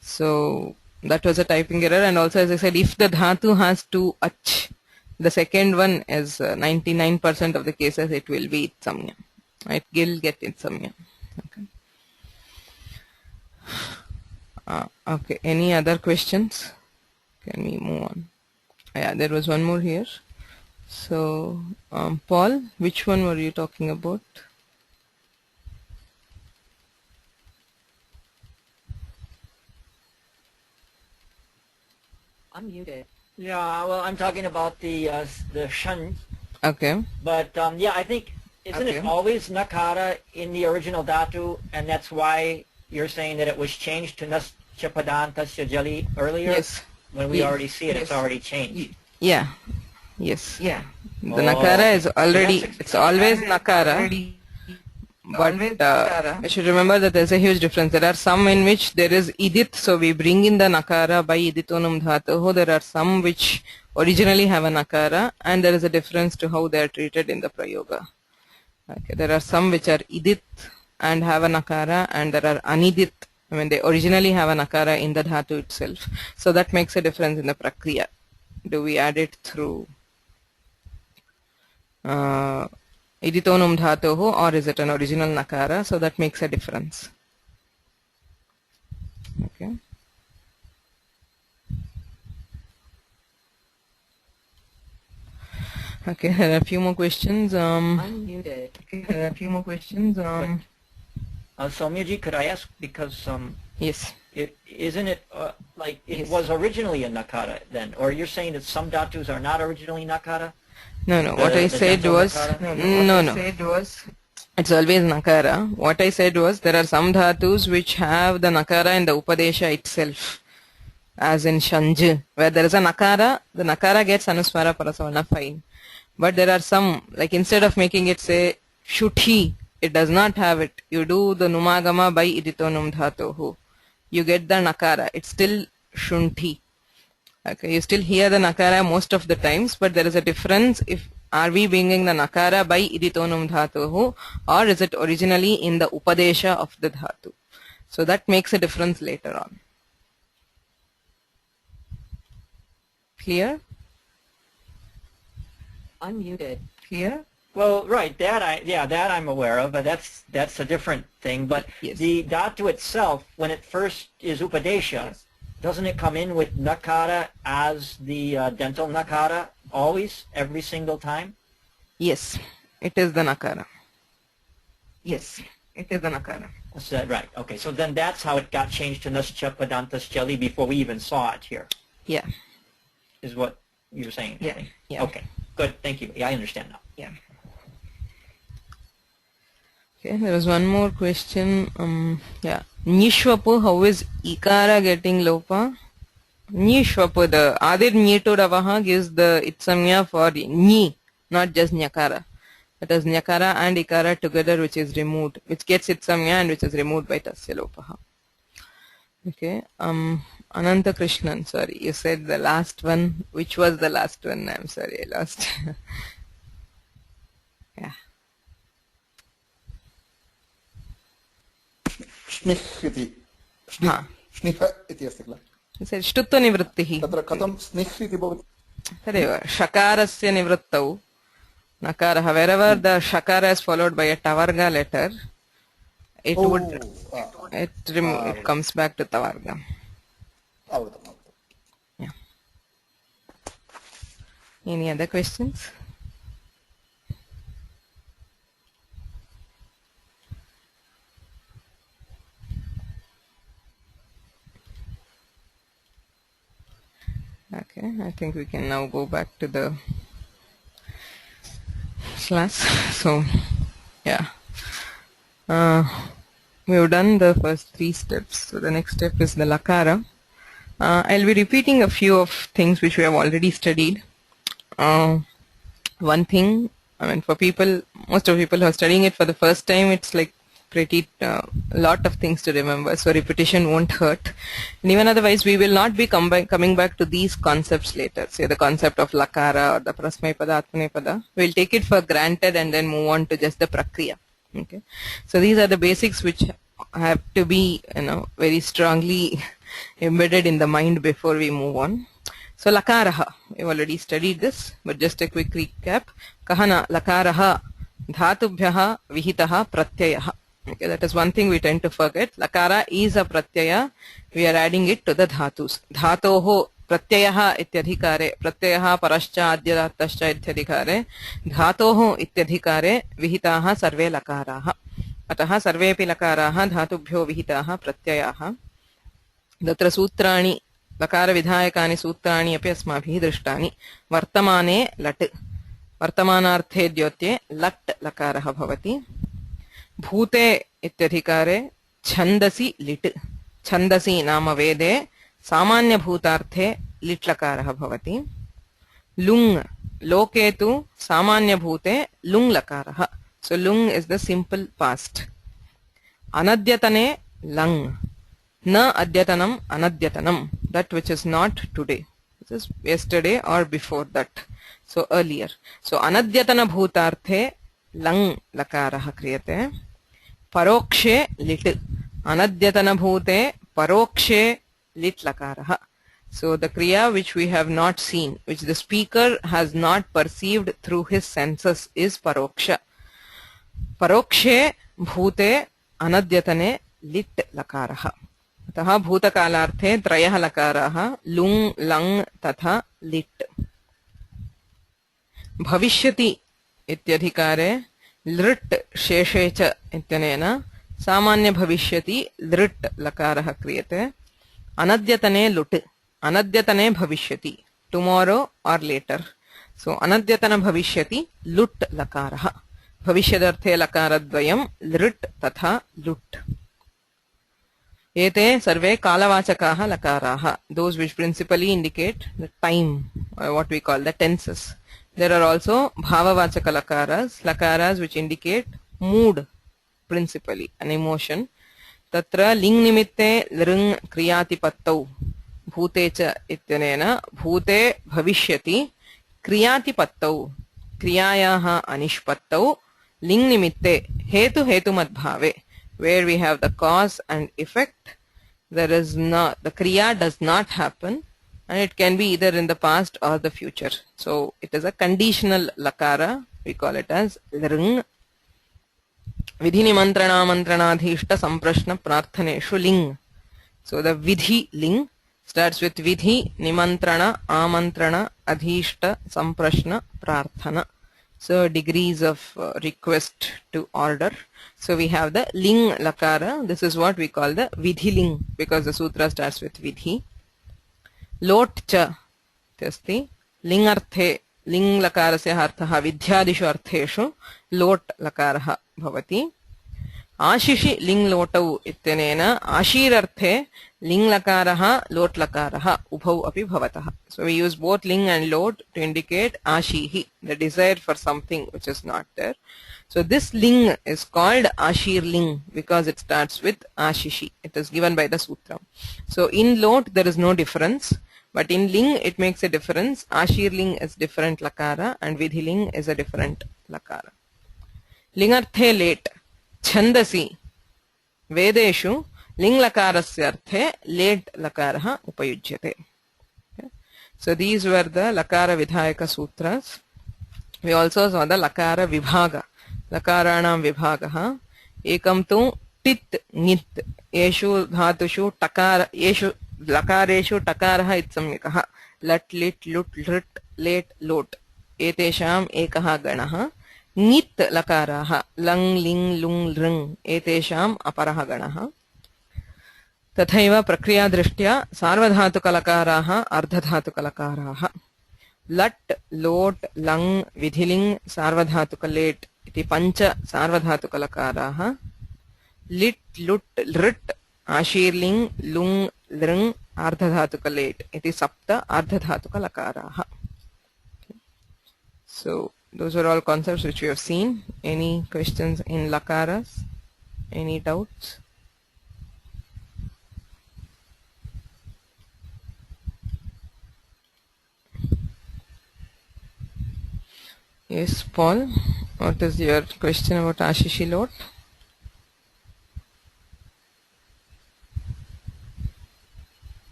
So that was a typing error, and also as I said, if the dhatu has two ach, the second one is 99% of the cases it will be itsamya. It will get itsamya. Okay. Okay. Any other questions? Can we move on? Yeah, there was one more here. So, Paul, which one were you talking about? Unmuted. Yeah, well, I'm talking about the shan. Okay. But yeah, I think isn't it always nakara in the original dhatu, and that's why you're saying that it was changed to naschapadantasya jali earlier? Yes. When we already see it, it's already changed. Yeah. Yes. Yeah. The nakara is already, it's always nakara. But we should remember that there's a huge difference. There are some in which there is idit, so we bring in the nakara by iditonum dhatuho. There are some which originally have a nakara, and there is a difference to how they are treated in the prayoga. Okay. There are some which are idit and have a nakara, and there are anidit. I mean, they originally have a nakara in the dhatu itself. So that makes a difference in the prakriya. Do we add it through iditonum dhatuho, or is it an original nakara? So that makes a difference. Okay. Okay, there are a few more questions. Unmuted. Okay, there are a few more questions. Soumyaji, could I ask, because yes. Isn't it like it was originally a nakara then, or you're saying that some dhatus are not originally nakara? No, what I said was no. It's always nakara. What I said was there are some dhatus which have the nakara in the upadesha itself. as in shanj, where there is a nakara, the nakara gets anuswara parasavarna, fine. But there are some, like instead of making it say shuthi, it does not have it. You do the numagama by idito num dhatohu. You get the nakara. It's still shunthi. Okay, you still hear the nakara most of the times, but there is a difference if are we bringing the nakara by idito num dhatohu, or is it originally in the upadesha of the dhatu. So that makes a difference later on. Clear? Unmuted. Clear? Well, right, that I'm aware of, but that's a different thing. But yes. The dhatu itself, when it first is upadesha, yes. Doesn't it come in with nakara as the dental nakara always, every single time? Yes, it is the nakara. Yes, it is the nakara. Is that right? Okay, so then that's how it got changed to nascha padantas jali before we even saw it here. Yeah. Is what you're saying? Yeah. Yeah. Okay, good. Thank you. Yeah, I understand now. Yeah. Okay, there was one more question. Yeah. Nishwapu, how is ikara getting lopa? Nishwapu, the adir nyeto ravaha gives the itsamya for ni, not just nyakara. That is nyakara and ikara together, which is removed, which gets itsamya and which is removed by tasya lopaha. Okay. Ananta Krishnan, sorry, you said the last one. Which was the last one? I'm sorry, I lost. Yeah. स्निह् इति स्निह् इति अस्ति किल ष्टुत्वनिवृत्तिः तत्र कथं स्निह् इति भवति तदेव षकारस्य निवृत्तौ नकारः wherever the shakara is followed by a tavarga letter it it comes back to tavarga. Yeah. Any other questions? Okay, I think we can now go back to the class. So, yeah, we've done the first 3 steps. So the next step is the lakara. I'll be repeating a few of things which we have already studied. One thing, I mean, for people, most of people who are studying it for the first time, it's like pretty lot of things to remember, so repetition won't hurt. And even otherwise, we will not be coming back to these concepts later, say the concept of lakara or the prasmay pada, atmane pada. We'll take it for granted and then move on to just the prakriya. Okay, so these are the basics which have to be, very strongly embedded in the mind before we move on. So lakaraha, we've already studied this, but just a quick recap. Kahana lakaraha dhatubhyaha vihitaha pratyayaha. Okay, that is one thing we tend to forget. Lakara is a pratyaya. We are adding it to the dhatus. Dhatoho pratyayaha ityadhikare. Pratyayaha parascha adyadatascha ityadhikare. Dhatoho ityadhikare vihitaha sarve lakaraha. Ataha sarvepi lakaraha dhatubhyo vihitaha pratyayaha. Datra sutrani lakara vidhayakani sutrani api asmabhihi drishtani. Vartamane lat. Vartamanarthe dyotye lat lakaraha bhavati. Bhute ityadhikare छन्दसि लिट् छन्दसि नाम वेदे सामान्य भूतार्थे लिट् लकारः भवति लुङ् लोके तु सामान्य भूते लुङ् लकारः so lung is the simple past anadyatane lang na adyatanam anadyatanam that which is not today, this is yesterday or before that, so earlier. So anadyatana bhutarthe lang lakarah kriyate parokshe lit anadyatana bhute parokshe lit lakarah. So the kriya which we have not seen, which the speaker has not perceived through his senses, is paroksha. Parokshe bhute anadyatane lit lakarah. अतः भूतकालार्थे त्रयः लकाराः लुङ् लङ् तथा लिट्. भविष्यति इत्यधिकारे लृट् शेषे च इत्यनेन सामान्य भविष्यति लृट् लकारः क्रियते. अनद्यतने लुट् अनद्यतने भविष्यति टुमारो और लेटर. सो अनद्यतन भविष्यति लुट् लकारः. भविष्यदर्थे लकारद्वयं लृट् तथा लुट्. Ete sarve kalavachakaha lakaraha, those which principally indicate the time, or what we call the tenses. There are also bhavavachaka lakaras which indicate mood principally, an emotion. Tatra ling nimitte lrung kriyati pattau bhute cha ityanena bhute bhavishyati kriyati pattau kriyayaha anishpattau ling nimitte hetu hetumadbhave, where we have the cause and effect. There is not, the kriya does not happen, and it can be either in the past or the future. So it is a conditional lakara. We call it as lrung. Vidhi nimantrana mantranadhishta samprashna prarthaneshu ling. So the vidhi ling starts with vidhi, nimantrana, amantrana, adhishta, samprashna, prarthana. So degrees of request to order. So we have the ling lakara. This is what we call the vidhi ling, because the sutra starts with vidhi. Lot cha tasti lingarthe, ling lakarasya arthaha vidyadishu artheshu lot lakaraha bhavati. Ashishi ling lotau ityanena ashirarthe ling lakaraha lot lakaraha ubhau api bhavataha. So we use both ling and lot to indicate ashihi, the desire for something which is not there. So this ling is called ashir ling because it starts with ashishi. It is given by the sutra. So in lot there is no difference, but in ling it makes a difference. Ashir ling is different lakara and vidhi ling is a different lakara. Lingarthe late Chandasi Vedeshu ling lakarasya arthe late lakaraha upayujyate. So these were the lakara vidhayaka sutras. We also saw the lakara vibhaga. Lakaranam vibhagaha. Ekam tu tit ngit. Yeshu dhatushu takara. Yeshu lakareshu takaraha itsamyakaha. Lat lit lut lit late lot. Etesham ekaha ganaha. Ngit lakaraha lang ling lung lrung etesham aparaha ganaha. Tathaiva prakriya drishtya sarvadhatuka lakaraha ardhadhatuka lakaraha. Lat lot lang vidhiling sarvadhatuka late iti pancha sarvadhatuka lakaraha. Lit lut lrit ashirling lung lrung ardhadhatuka late iti sapta ardhadhatuka lakaraha. So those are all concepts which we have seen. Any questions in lakaras? Any doubts? Yes, Paul, what is your question about Ashishi lot?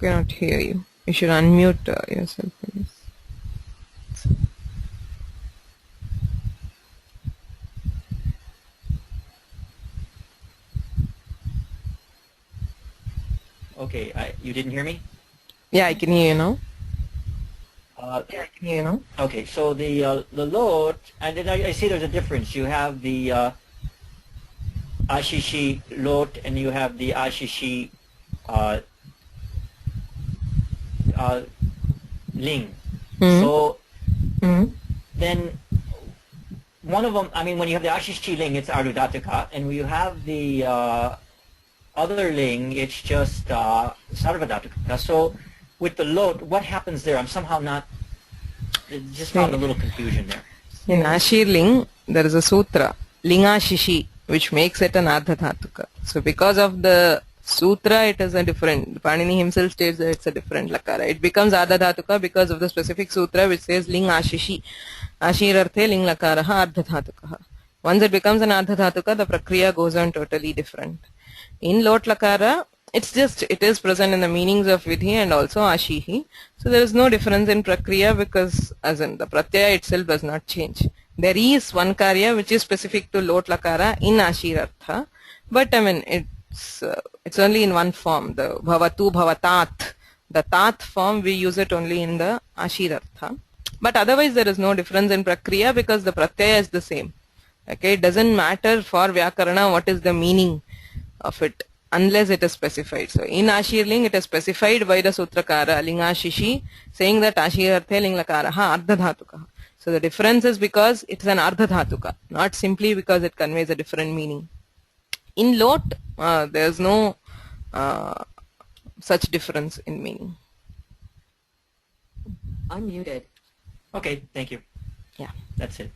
Cannot hear you. You should unmute yourself, please. Okay, you didn't hear me? Yeah, I can hear you now. Okay, so the lot, and then I see there's a difference. You have the Ashishi lot, and you have the Ashishi ling. So then one of them, I mean, when you have the Ashishi ling, it's Arudhataka, and when you have the other ling, it's just Sarvadhataka. So with the lot, what happens there? I'm somehow not, just found a little confusion there. In Ashir ling, there is a sutra, Lingashishi, which makes it an Ardhadhatuka. So because of the sutra, it is a different, Panini himself states that it's a different lakara. It becomes Ardhadhatuka because of the specific sutra which says ling ashishi. Ashirarthe ling lakaraha ardhadhatukaha. Once it becomes an ardhadhatuka, the prakriya goes on totally different. In lot lakara, it's just, it is present in the meanings of vidhi and also ashihi. So there is no difference in prakriya because as in the pratyaya itself does not change. There is one karya which is specific to lot lakara in ashirartha, but I mean it's only in one form, the bhavatu bhavatat. The tat form we use it only in the ashirartha. But otherwise there is no difference in prakriya because the pratyaya is the same. Okay, it doesn't matter for Vyakarana what is the meaning of it unless it is specified. So in Ashirling it is specified by the Sutrakara Lingashishi saying that Ashirarthe Linglakaraha Ardhadhatuka. So the difference is because it's an Ardhadhatuka, not simply because it conveys a different meaning. In Lot, there's no such difference in meaning. Unmuted. Okay, thank you. Yeah. That's it.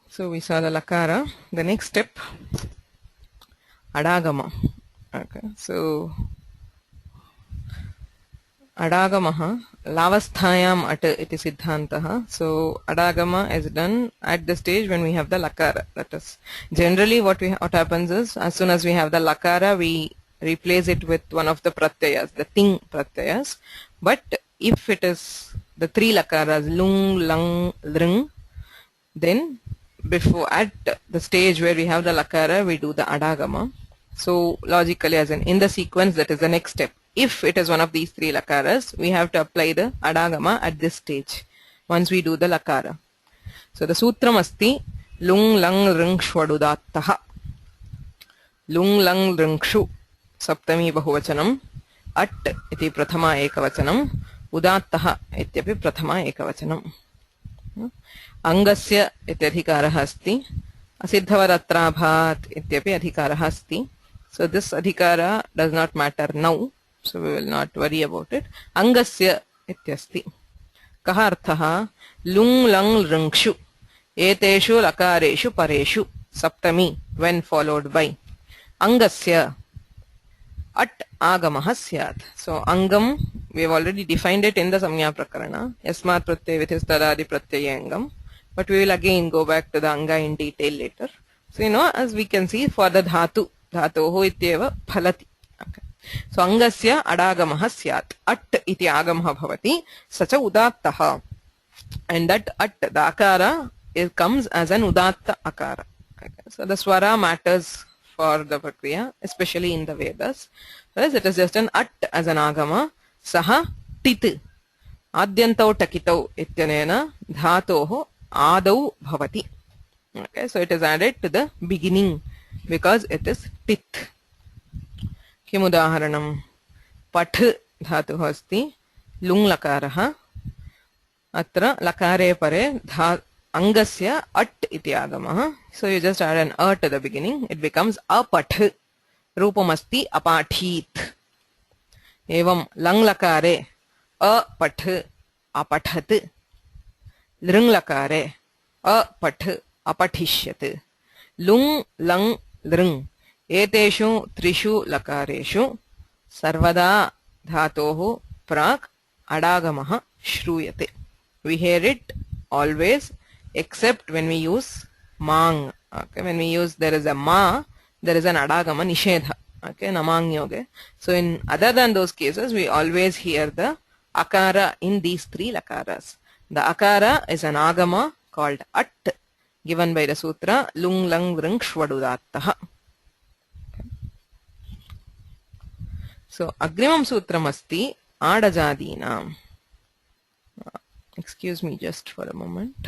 So we saw the Lakara. The next step, Adagama. Okay, so Adagamaha, Lavasthayam at iti siddhantaha. So Adagama is done at the stage when we have the Lakara. That is generally what happens is, as soon as we have the Lakara, we replace it with one of the pratyayas, the ting pratyayas. But if it is the three Lakaras, lung, lang, lring, then before at the stage where we have the Lakara, we do the Adagama. So logically, as in the sequence, that is the next step. If it is one of these three Lakaras, we have to apply the Adagama at this stage once we do the Lakara. So the Sutram asti lung lang ring shvadudattaha. Lung lang ringshu saptami bahuvachanam. At iti prathama ekavachanam. Udattaha ityapi prathama ekavachanam. Angasya ityadhikarah asti. Asiddhavaratrabhat ityapi adhikarah asti. So this adhikara does not matter now. So we will not worry about it. Angasya ityasti. Kaha arthaha lung lang ringshu. Eteshu lakareshu pareshu. Saptami when followed by. Angasya. At agamaha syat. So angam, we have already defined it in the Samya Prakarana. Yasmat pratyay vithistadadi pratyayangam. But we will again go back to the anga in detail later. So as we can see, for the dhatu, dhatoho ityeva phalati. Okay. So angasya adagamaha syat. At iti agamaha bhavati. Sacha udattaha. And that at, the akara, it comes as an udatta akara. Okay. So the swara matters for the prakriya, especially in the Vedas. Whereas it is just an at as an agama. Saha tit. Adyantau takitau ityanena dhatoho adau bhavati. Okay, so it is added to the beginning because it is tit. Kim udaharanam? Path dhatu asti lung lakaraha. Atra lakare pare angasya at iti agamaha. So you just add an a to the beginning. It becomes apath. Rupamasti apathit. Evam lang lakare apath apathat. Lring lakare apath apathishyat. Lung lang lring. Eteshu trishu lakareshu sarvada dhatoho prak adagamaha shruyate. We hear it always except when we use mang. Okay, when we use there is a ma, there is an adagama nishedha. Okay, namang yoga. So in other than those cases, we always hear the akara in these three lakaras. The akara is an agama called at, given by the sutra lung lang ring shvadudattaha. So agrimam sutram asti adajadinam. Excuse me just for a moment.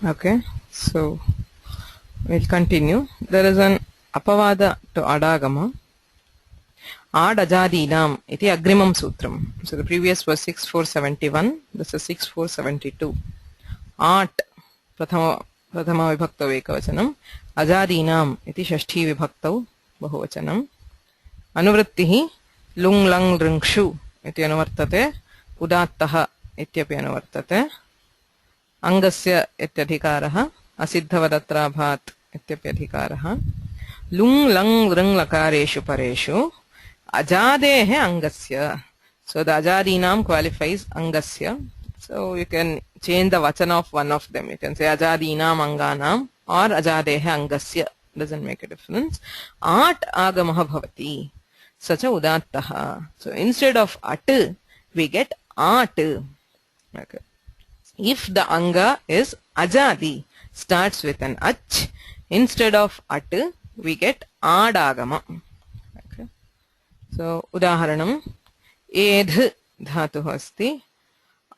Okay, so we'll continue. There is an apavada to adagama. Ad ajadinam iti agrimam sutram. So the previous was 6471. This is 6472. At prathama vibhaktau ekavachanam. Ajadinam iti shashti vibhaktau bahuvachanam. Anuvrittihi lung lang ringshu iti anuvartate. Udattaha ityapi anuvartate. Angasya ityadhikarah. Asiddhavadatrabhat इत्यपि अधिकारः लुङ् लङ् लृङ् लकारेषु परेषु अजादेः अंगस्य. So the ajadinam qualifies angasya. So you can change the vachana of one of them. You can say ajadinam anganam or ajadehe angasya. Doesn't make a difference. At agamah bhavati. Such a udattaha. So instead of at, we get at. Okay. If the anga is ajadi, starts with an ach, instead of at, we get adagama. Okay. So udaharanam edh dhatuh asti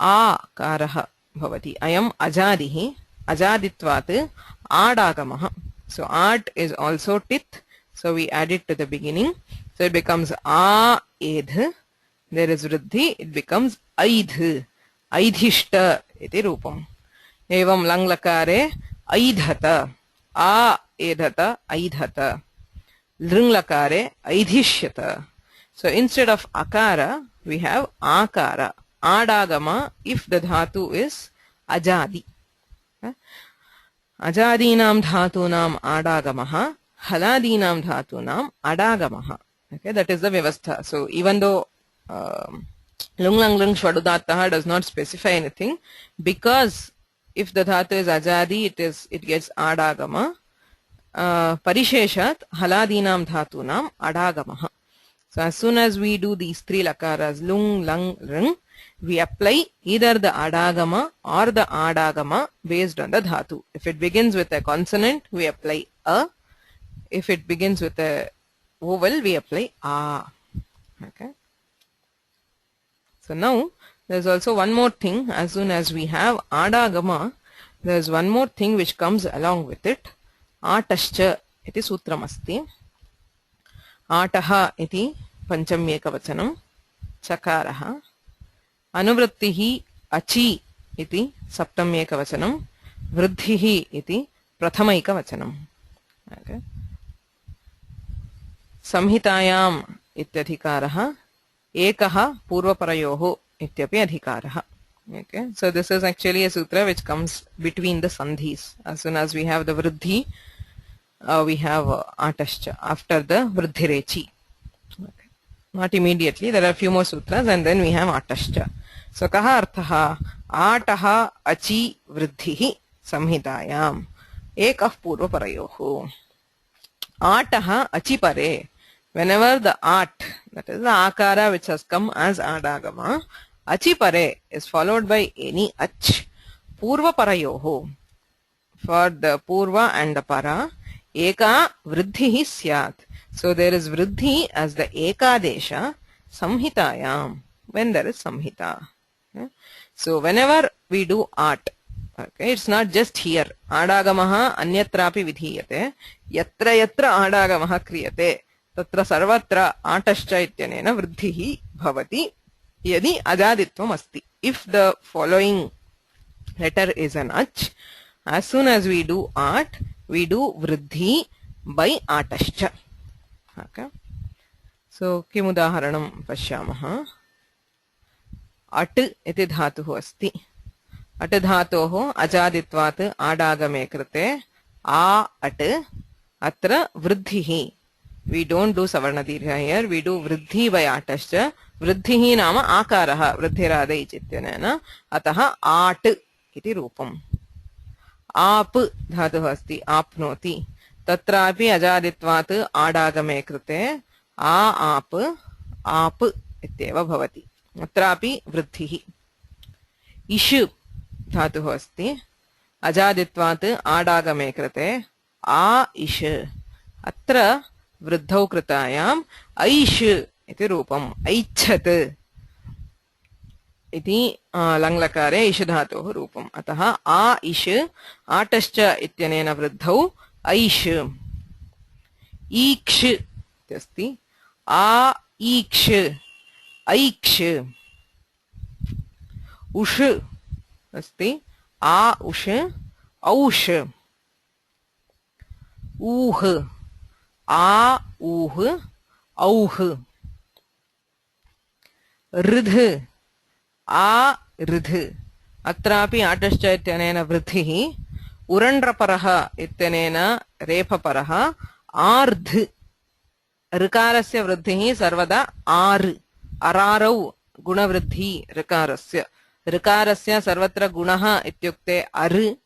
akarah bhavati. Ayam ajadihi ajaditvat adagamah. So ad is also tit, so we add it to the beginning, so it becomes a edh. There is vriddhi, it becomes aidh, aidhishta iti rupam. Evam lang lakare aidhata, a edhata aidhata, lring lakare aidhishyata. So instead of akara, we have akara, adagama if the dhatu is ajadi. Ajadinam dhatunam adagamaha, haladinam dhatunam adagamaha. Okay, that is the vyavastha. So even though lung lang lung shvadudattaha does not specify anything, because if the dhatu is ajadi, it gets adagama. Parisheshat haladinam dhatunam adagamaha. So as soon as we do these three lakaras, lung, lang, ring, we apply either the adagama or the adagama based on the dhatu. If it begins with a consonant, we apply a. If it begins with a vowel, we apply a. Okay. So now there's also one more thing. As soon as we have adagama, there's one more thing which comes along with it. Atascha iti sutram asti. Ataha iti panchamyeka vachanam. Chakaraha. Anuvrittihi achi iti saptamyeka vachanam. Vriddhihi iti prathamaika vachanam. Okay. Samhitayam ityadhikaraha. Ekaha purvaparayoho ityapi adhikaraha. Okay. So this is actually a sutra which comes between the sandhis. As soon as we have the vriddhi, we have atascha after the vriddhirechi. Okay. Not immediately. There are a few more sutras and then we have atascha. So kaha arthaha ataha achi vriddhihi samhitayam ekah purvaparayoho. Ataha achi pare. Whenever the at, that is the akara which has come as adagama, achi pare is followed by any ach, purva parayoho. For the purva and the para, eka vriddhihi syat. So there is vriddhi as the ekadesha samhitayam, when there is samhita. Okay. So whenever we do at, okay, it's not just here. Adagamaha anyatrapi vidhiyate. Yatra yatra adagamaha kriyate. Tatra sarvatra atascha ityanena vriddhihi bhavati yadi ajaditvam asti. If the following letter is an ach, as soon as we do at, we do vriddhi by atascha. Okay. So kim udaharanam pashyamaha. At iti dhatuh asti. At dhatoh ajaditvat adagame krite a at atra vriddhihi. We don't do savarna dirgha here. We do vriddhi by atascha. Vriddhihi nama akaraha. Vriddhirade chityanena. Ataha at iti rupam. Ap dhatuh asti. Apnoti. Tatrapi ajaditvat adagame krite ap ityeva bhavati. Atrapi vriddhihi. Ishu dhatuh asti. Ajaditvat adagame krite ish. Atra vriddhau kritayam aish iti rupam. Aichat इति लङ्लकारे इष धातोः रूपम्. अतः आ इष आटश्च इत्यनेन वृद्धौ ऐष. ईक्ष इत्यस्ति. आ ईक्ष ऐक्ष. उष अस्ति. आ उष औष. ऊह आ ऊह औह. ऋध आ ऋध. अत्रापि आटश्च इत्यनेन वृद्धिः. उरण्ड्रपरः इत्यनेन रेफपरः. आर्ध. ऋकारस्य वृद्धिः सर्वदा आर्. अरारौ गुणवृद्धि ऋकारस्य. ऋकारस्य सर्वत्र गुणः इत्युक्ते अर्.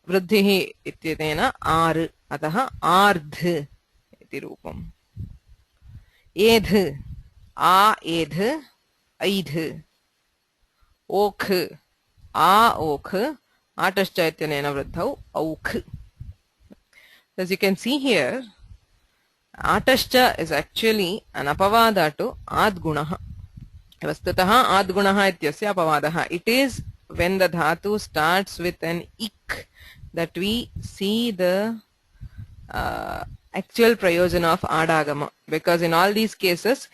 वृद्धिः इत्यनेन आर्. अतः आर्ध इति रूपम्. एध आ एध ऐध. ओख आ ओख. आटश्च इत्यनेन वृद्धौ औख. As you can see here, आटश्च is actually an apavada to adgunah. Vastutah adgunah ityasya apavadah. It is when the dhatu starts with an ik that we see the actual prayojana of adagama. Because in all these cases,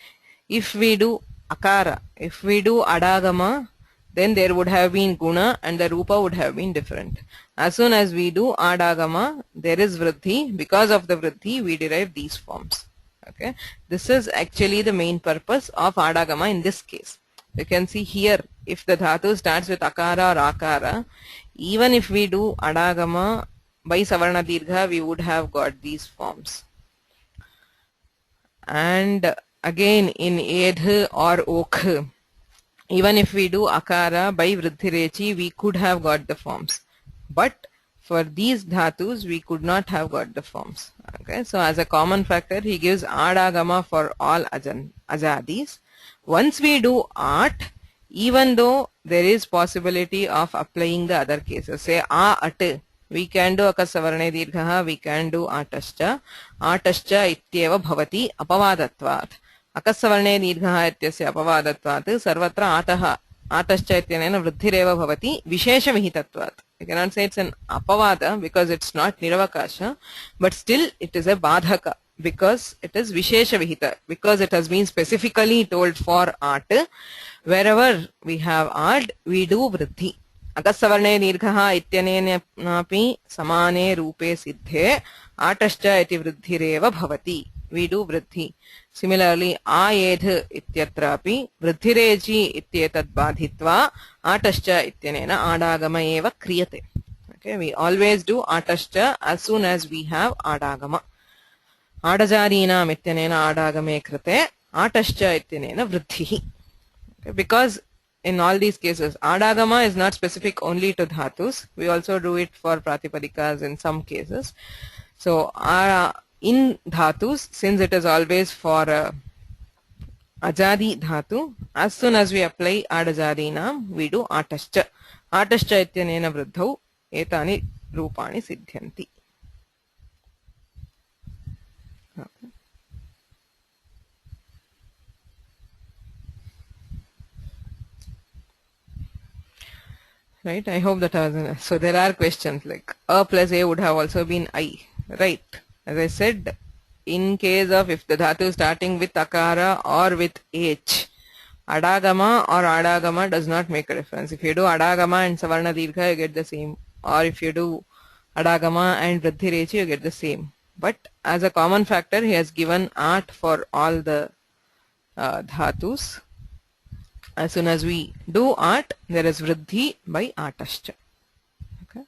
if we do akara, if we do adagama, then there would have been guna and the rupa would have been different. As soon as we do adagama, there is vriddhi. Because of the vriddhi, we derive these forms. Okay, this is actually the main purpose of adagama in this case. You can see here, if the dhatu starts with akara or akara, even if we do adagama by savarna dirgha, we would have got these forms. And again in edh or okh, even if we do akara by vriddhirechi, we could have got the forms. But for these dhatus, we could not have got the forms. Okay, so as a common factor, he gives adagama for all ajadis. Once we do art, even though there is possibility of applying the other cases, say a at, we can do akasavarne dirgha, we can do atascha. Atascha ityeva bhavati apavadatvat. अकस्सवर्णे दीर्घः इत्यस्य अपवादत्वात् सर्वत्र आतः आतश्च इत्यनेन वृद्धिरेव भवति विशेषविहितत्वात्. You cannot say it's an apavada because it's not niravakasha, but still it is a badhaka because it is visheshavihita, because it has been specifically told for art. Wherever we have art, we do vruddhi. अकस्सवर्णे दीर्घः इत्यनेनापि समाने रूपे सिद्धे आटश्च इति वृद्धिरेव भवति. We do vruddhi. Similarly, ayedh ityatrapi vruddhirechi ityetad badhitva atascha ityanena adagama eva kriyate. Okay, we always do atascha as soon as we have adagama. Adajarinam ityanena adagame krite atascha ityanena vruddhihi. Okay, because in all these cases, adagama is not specific only to dhatus. We also do it for pratipadikas in some cases. So, in dhatus, since it is always for ajadi dhatu, as soon as we apply adajadinam, we do atascha. Atascha ityanena vruddhau etani rupani siddhyanti. Okay. Right, I hope that was enough. So there are questions like a plus a would have also been I, right? As I said, in case of if the dhatu is starting with akara or with h, adagama or adagama does not make a difference. If you do adagama and savarna dirgha, you get the same. Or if you do adagama and vruddhirechi, you get the same. But as a common factor, he has given art for all the dhatus. As soon as we do art, there is vruddhi by atascha. Okay.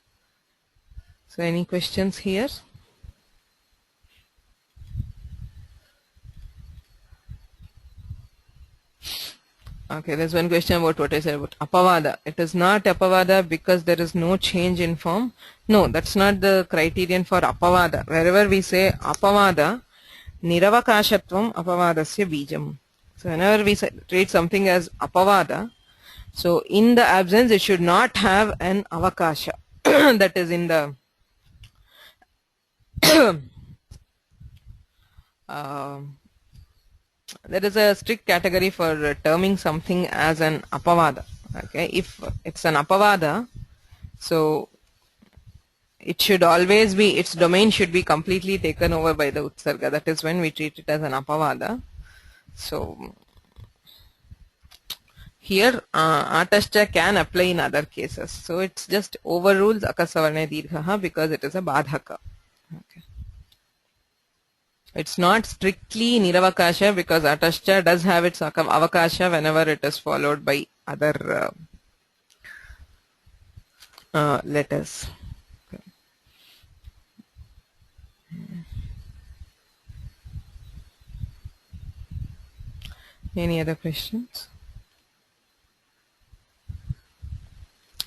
So any questions here? Okay, there's one question about what I said about apavada. It is not apavada because there is no change in form. No, that's not the criterion for apavada. Wherever we say apavada, niravakashatvam apavadasya bijam. So whenever we treat something as apavada, so in the absence it should not have an avakasha that is in the there is a strict category for terming something as an apavada. Okay, if it's an apavada, so it should always be, its domain should be completely taken over by the utsarga. That is when we treat it as an apavada. So here atashcha can apply in other cases. So it just overrules akasavarne dirghaha because it is a badhaka. Okay. It's not strictly niravakasha because atashcha does have its avakasha whenever it is followed by other letters. Okay. Any other questions?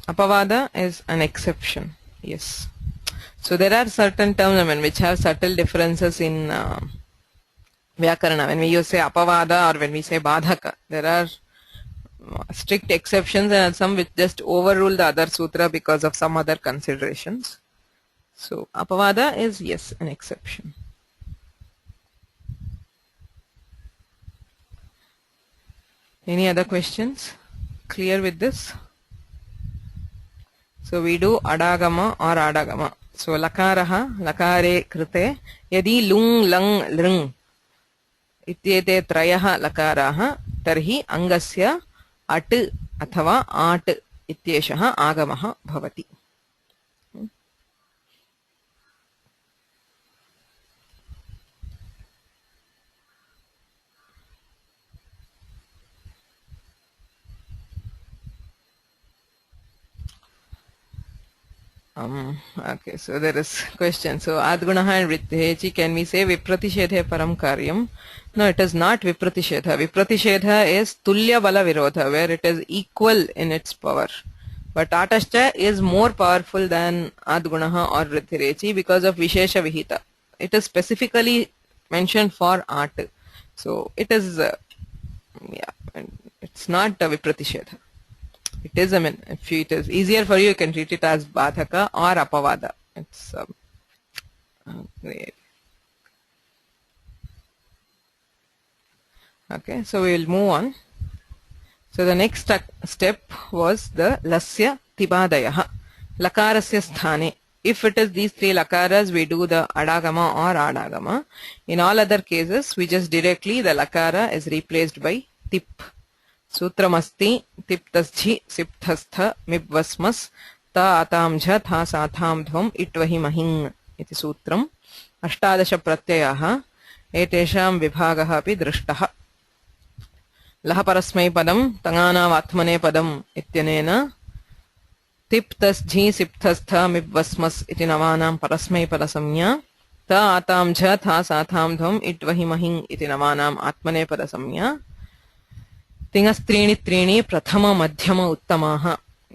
Apavada is an exception. Yes. So there are certain terms which have subtle differences in Vyakarana. When we say apavada or when we say badhaka, there are strict exceptions and some which just overrule the other sutra because of some other considerations. So apavada is, yes, an exception. Any other questions? Clear with this? So we do adagama or adagama. So lakaraha, lakare krite, yadi lung lang lrung ityete trayaha lakaraha tarhi angasya at athava at ityeshaha agamaha bhavati. Okay, so there is question. So adgunaha and vrittechi, can we say vipratishedhe param karyam? No, it is not vipratishedha. Vipratishedha is tulya bala virodha, where it is equal in its power. But atashcha is more powerful than adgunaha or vrittirechi because of vishesha vihita. It is specifically mentioned for art. So it is, it's not a vipratishedha. It is, if it is easier for you, you can treat it as badhaka or apavada. It's great. Okay, so we will move on. So the next step was the lasya tibadayaha, lakarasya sthane. If it is these three lakaras, we do the adagama or adagama. In all other cases, we just directly, the lakara is replaced by tip. Sutramasti tiptasjhi sipthastha mibvasmas ta atamjha tha satham dhvam itvahi mahing iti sutram ashtadasha pratyayaha etesham vibhagaha api drishtaha laha parasmai padam tangana vatmane padam ityanena tiptasjhi sipthastha mibvasmas iti navanam parasmai padasamya ta atamjha tha satham dhvam itvahi mahing iti navanam atmane padasamya तिङस्त्रीणि त्रीणि प्रथम मध्यम उत्तमाः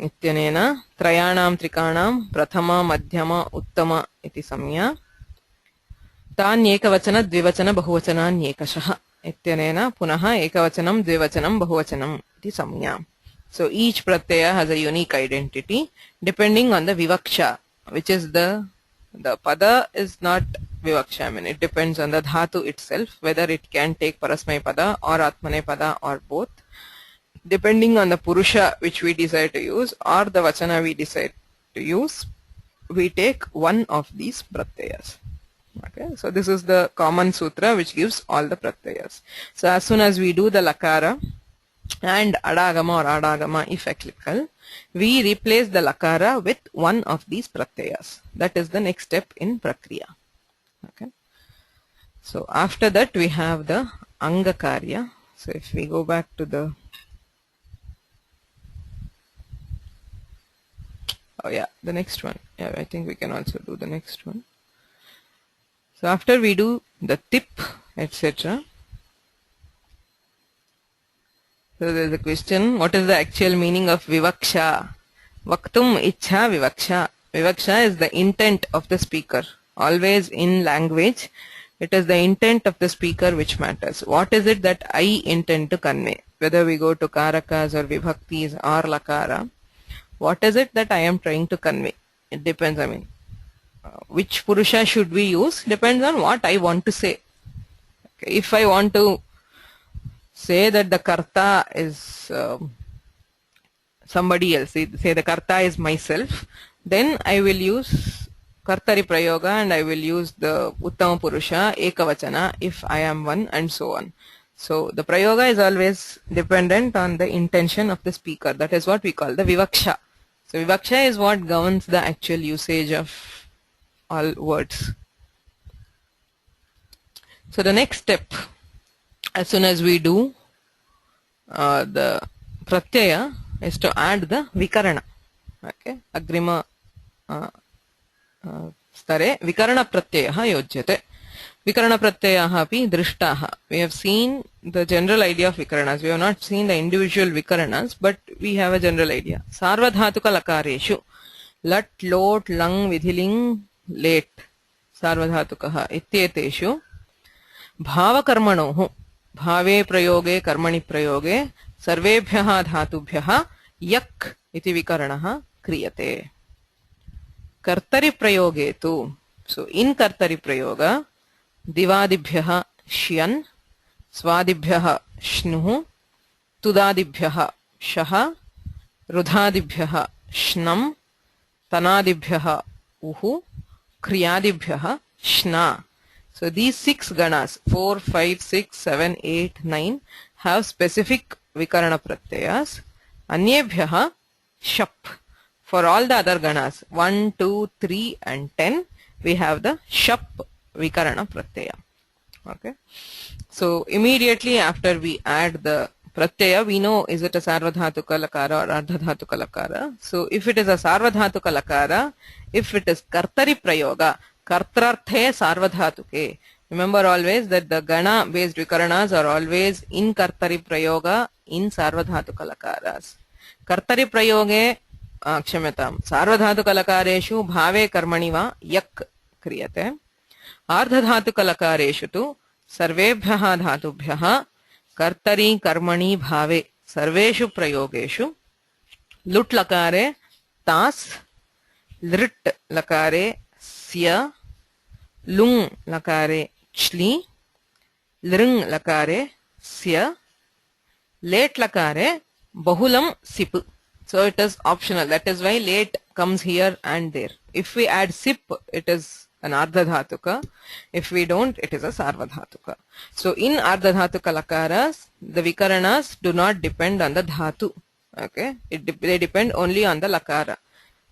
इत्यनेन त्रयाणां त्रिकाणां प्रथम मध्यम उत्तम इति संज्ञा तान्येकवचन द्विवचन बहुवचनान्येकशः इत्यनेन पुनः एकवचनं द्विवचनं बहुवचनम् इति संज्ञा. So each pratyaya has a unique identity depending on the vivaksha, which is the pada is not vivaksha. It depends on the dhatu itself, whether it can take parasmai pada or atmane pada or both. Depending on the purusha which we decide to use or the vachana we decide to use, we take one of these pratyayas. Okay, so this is the common sutra which gives all the pratyayas. So as soon as we do the lakara and adagama or adagama if applicable, we replace the lakara with one of these pratyayas. That is the next step in prakriya. Okay. So after that we have the angakarya. So if we go back to the the next one. Yeah, I think we can also do the next one. So after we do the tip, etc. So there is a question, what is the actual meaning of vivaksha? Vaktum ichha vivaksha. Vivaksha is the intent of the speaker. Always in language, it is the intent of the speaker which matters. What is it that I intend to convey? Whether we go to karakas or vibhaktis or lakara, what is it that I am trying to convey? It depends, which purusha should we use depends on what I want to say. Okay, if I want to say that the karta is somebody else, say the karta is myself, then I will use kartari prayoga and I will use the uttama purusha, ekavachana if I am one, and so on. So the prayoga is always dependent on the intention of the speaker. That is what we call the vivaksha. So vivaksha is what governs the actual usage of all words. So the next step, as soon as we do the pratyaya, is to add the vikarana. Okay, agrima stare vikarana pratyayah yojyate. Vikarana pratyayah api drishtaha. We have seen the general idea of vikaranas. We have not seen the individual vikaranas, but we have a general idea. Sarvadhatuka lakareshu lat, lot, lang, vidhiling, let, sarvadhatukaha ityeteshu bhavakarmanoh bhave prayoge karmani prayoge sarvebhyah dhatubhyah yak iti vikaranah kriyate. Kartari prayoge tu. So in kartari prayoga, divadibhyah shyan, swadibhyah shnuh, tudadibhyah shah, rudhadibhyah shnam, tanadibhyah uhu, kriyadibhyah shna. So these 6 ganas, 4, 5, 6, 7, 8, 9 have specific vikarana pratyayas. Anyebhyah shap. For all the other ganas, 1, 2, 3 and 10, we have the shap vikarana pratyaya. Okay. So immediately after we add the pratyaya, we know is it a sarvadhatuka lakara or ardhadhatuka lakara. So if it is a sarvadhatuka lakara, if it is kartari prayoga, kartrarthe sarvadhatuke. Remember always that the gana based vikaranas are always in kartari prayoga in sarvadhatuka lakaras. Kartari prayoge क्षम्यतां सार्वधातुकलकारेषु भावे कर्मणि वा यक् क्रियते. आर्धधातुकलकारेषु तु सर्वेभ्यः धातुभ्यः कर्तरि कर्मणि भावे सर्वेषु प्रयोगेषु लुट् लकारे तास्, लृट् लकारे स्य, लुङ् लकारे च्लि, लृङ् लकारे स्य, लेट् लकारे बहुलं सिप्. So it is optional. That is why late comes here and there. If we add sip, it is an ardhadhatuka. If we don't, it is a sarvadhatuka. So in ardhadhatuka lakaras, the vikaranas do not depend on the dhatu. Okay, they depend only on the lakara.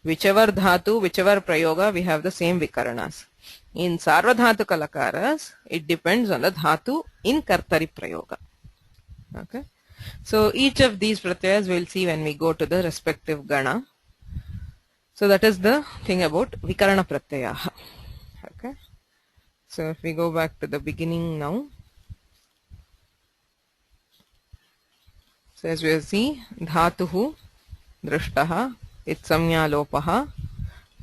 Whichever dhatu, whichever prayoga, we have the same vikaranas. In sarvadhatuka lakaras, it depends on the dhatu in kartari prayoga. Okay. So each of these pratyayas we will see when we go to the respective gana. So that is the thing about vikarana pratyaya. Okay. So if we go back to the beginning now. So as we see, dhatuhu drishtaha itsamya lopaha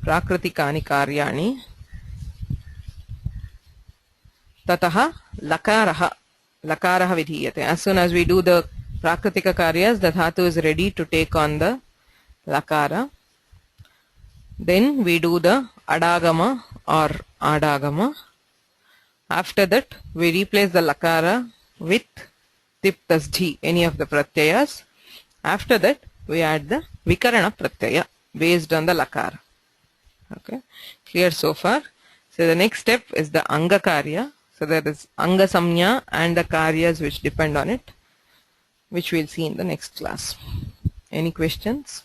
prakritikani karyani tataha lakaraha vidhiyate. As soon as we do the prakritika karyas, the dhatu is ready to take on the lakara. Then we do the adagama or adagama. After that, we replace the lakara with tip plus dhi, any of the pratyayas. After that, we add the vikarana pratyaya based on the lakara. Okay, clear so far? So the next step is the anga karya. So there is anga samnya and the karyas which depend on it, which we'll see in the next class. Any questions?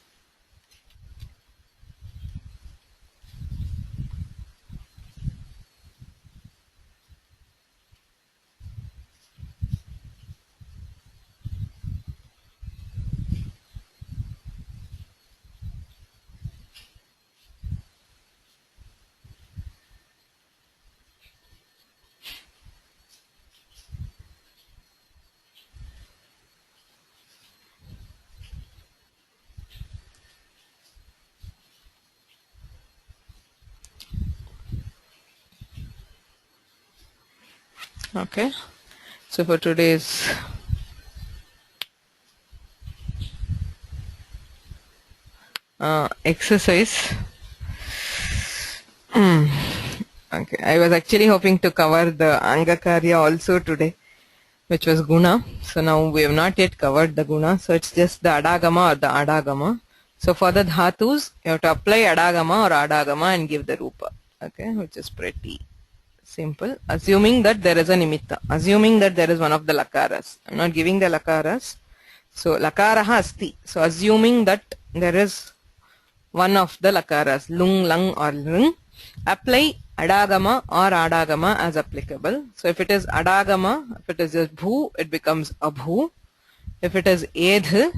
Okay, so for today's exercise, okay, I was actually hoping to cover the anga karya also today, which was guna. So now we have not yet covered the guna, so it's just the adagama or the adagama. So for the dhatus, you have to apply adagama or adagama and give the rupa. Okay, which is pretty simple. Assuming that there is a nimitta. Assuming that there is one of the lakaras. I'm not giving the lakaras. So lakaraha asti. So assuming that there is one of the lakaras, lung, lang or lung, apply adagama or adagama as applicable. So if it is adagama, if it is just bhu, it becomes abhu. If it is edh,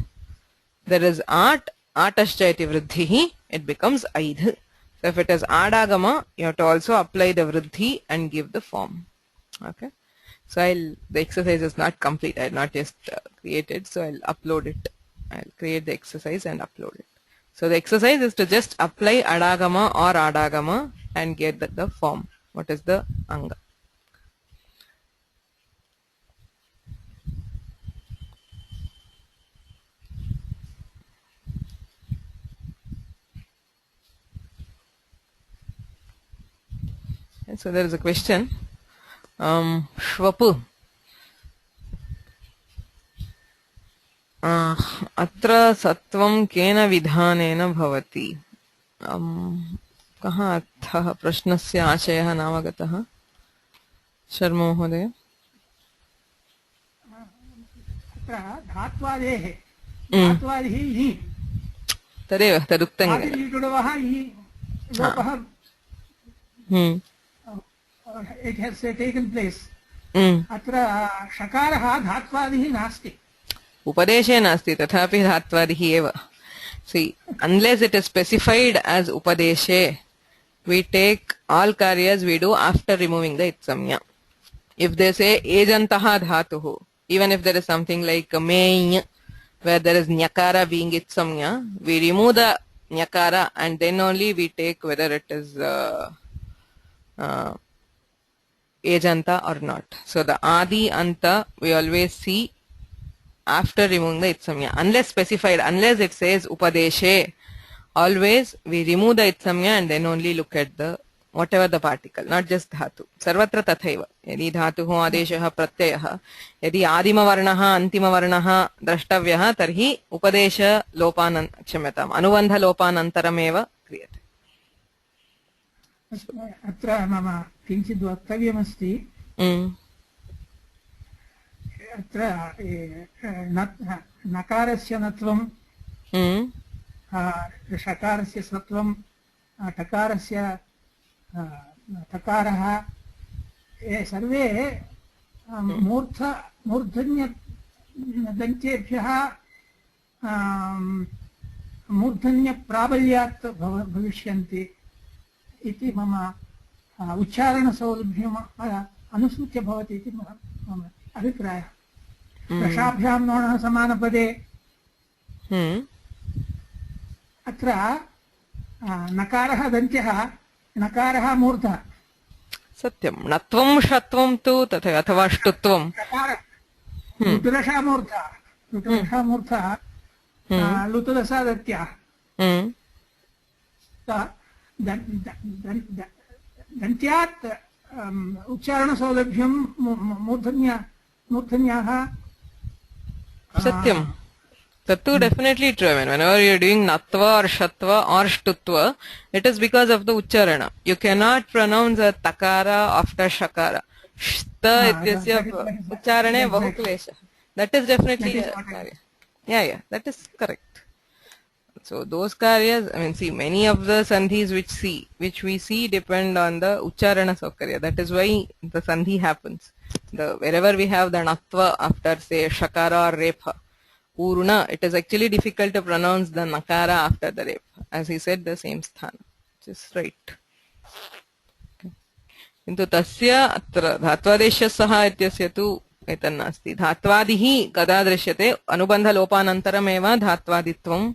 there is at, ataschaiti vriddhihi, it becomes aidh. So if it is adagama, you have to also apply the vriddhi and give the form. Okay. So the exercise is not complete. I have not just created. So I'll upload it. I'll create the exercise and upload it. So the exercise is to just apply adagama or adagama and get the form. What is the anga? And so there is a question. Shvapu. अत्र सत्वं केन विधानेन भवति? कः अर्थः प्रश्नस्य आशयः नावगतः? शर्मा महोदय. अत्र धात्वादेः धात्वादिः हि तदेव तदुक्तं आदिलीटुडवः हि लोपः it has taken place. अत्र षकारः धात्वादिः नास्ति. उपदेशे नास्ति तथापि धात्वादिः एव. See, unless it is specified as upadeshe, we take all karyas we do after removing the itsamya. If they say ejantaha dhatuhu, even if there is something like mein, where there is nyakara being itsamya, we remove the nyakara and then only we take whether it is ejanta or not. So the adi anta we always see after removing the itsamya, unless specified, unless it says upadeshe, always we remove the itsamya and then only look at the whatever the particle, not just dhatu. Sarvatra tathaiva. Yadi dhatuh adeshah pratyayah, yadi adima varnaha antima varnaha drashtavyah, tarhi upadesha lopanan kshamyatam anubandha lopanantarameva kriyate. अत्र मम किञ्चित् वक्तव्यमस्ति. अत्र नकारस्य नत्वं षकारस्य सत्वं टकारस्य टकारः सर्वे मूर्धन्यदन्तेभ्यः मूर्धन्यप्राबल्यात् भविष्यन्ति इति मम उच्चारणसौलभ्यम् अनुसूच्य भवति इति मम अभिप्रायः. दशाभ्यां नोणः समानपदे अत्र नकारः दन्त्यः, नकारः मूर्धः. सत्यं. नत्वं षत्वं तु तथा अथवा ष्टुत्वं लुटुदशा मूर्धः, लुटुदशा मूर्धः लुटुदशा दत्याः. दन्त्यात् उच्चारणसौलभ्यं मूर्धन्याः. Satyam. Tattu definitely true. I mean, whenever you are doing natva or shatva or shtutva, it is because of the ucharana. You cannot pronounce a takara after shakara. Shta ityasya ucharane bahu klesha. That is definitely a karya. Yeah, that is correct. So those karyas, I mean, see, many of the sandhis which we see depend on the ucharana saukarya. That is why the sandhi happens. Wherever we have the natva after, say, shakara or repha, uruna, it is actually difficult to pronounce the nakara after the repha. As he said, the same sthana, which is right. Kintu tasya atra dhatvadeshya saha ityasya tu etannasti. Dhatvadihi kada drishyate anubandha lopanantaram eva dhatvaditvam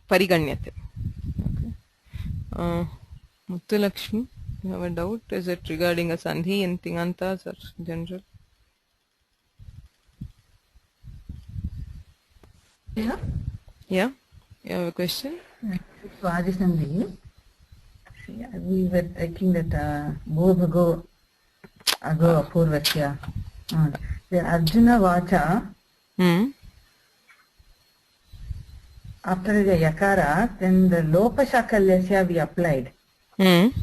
pariganyate. Muttulakshmi, you have a doubt? Is it regarding a sandhi in tingantas or general? Yeah, you have a question? Swadi sandhi. We were taking that Bhavago Ago Apurvasya. The Arjuna Vacha. after the yakara, then the lopa shakalyasya we applied. Can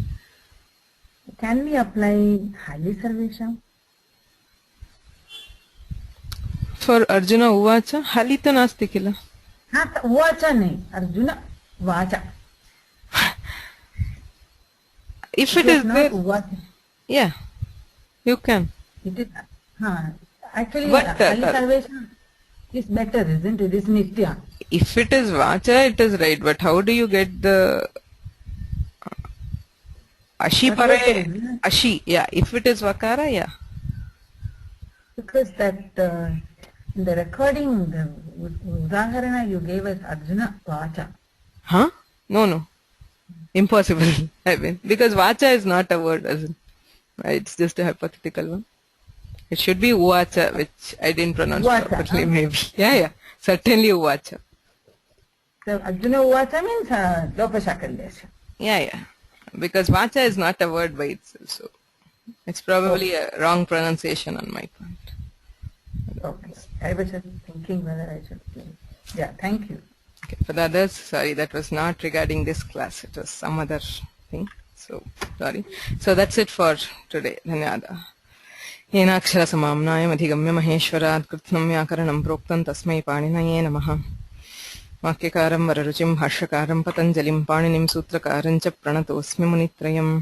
we apply Hali Sarvesham? For Arjuna Uvacha, Halita nasti kila. Uvacha nahi, Arjuna Vacha. If it is there, yeah, you can. It is, actually, Hali Sarvesham is better, isn't it? It is Nitya. If it is Vacha, it is right. But how do you get the Ashi Pare? Ashi, yeah. If it is Vakara, yeah. Because that in the recording, the Udaharana you gave us Arjuna Vacha. Huh? No. Impossible. I mean, because Vacha is not a word, isn't it? It's just a hypothetical one. It should be Uvacha, which I didn't pronounce properly, maybe. Yeah. Certainly Uvacha. So Arjuna Uvacha means Lopa Shakalyasya. Yeah. Because Vacha is not a word by itself, so it's probably a wrong pronunciation on my part. Okay. I was just thinking whether I should. Yeah, thank you. Okay, for the others, sorry, that was not regarding this class. It was some other thing. So, sorry. So that's it for today. Dhanyada. Yenakshara samamnayam adhigamya maheshwarat krutnam vyakaranam proktam tasmai paninaye namaha. वाक्यकारं वररुचिं भाष्यकारं पतञ्जलिं पाणिनिं सूत्रकारं च प्रणतोऽस्मि मुनित्रयम्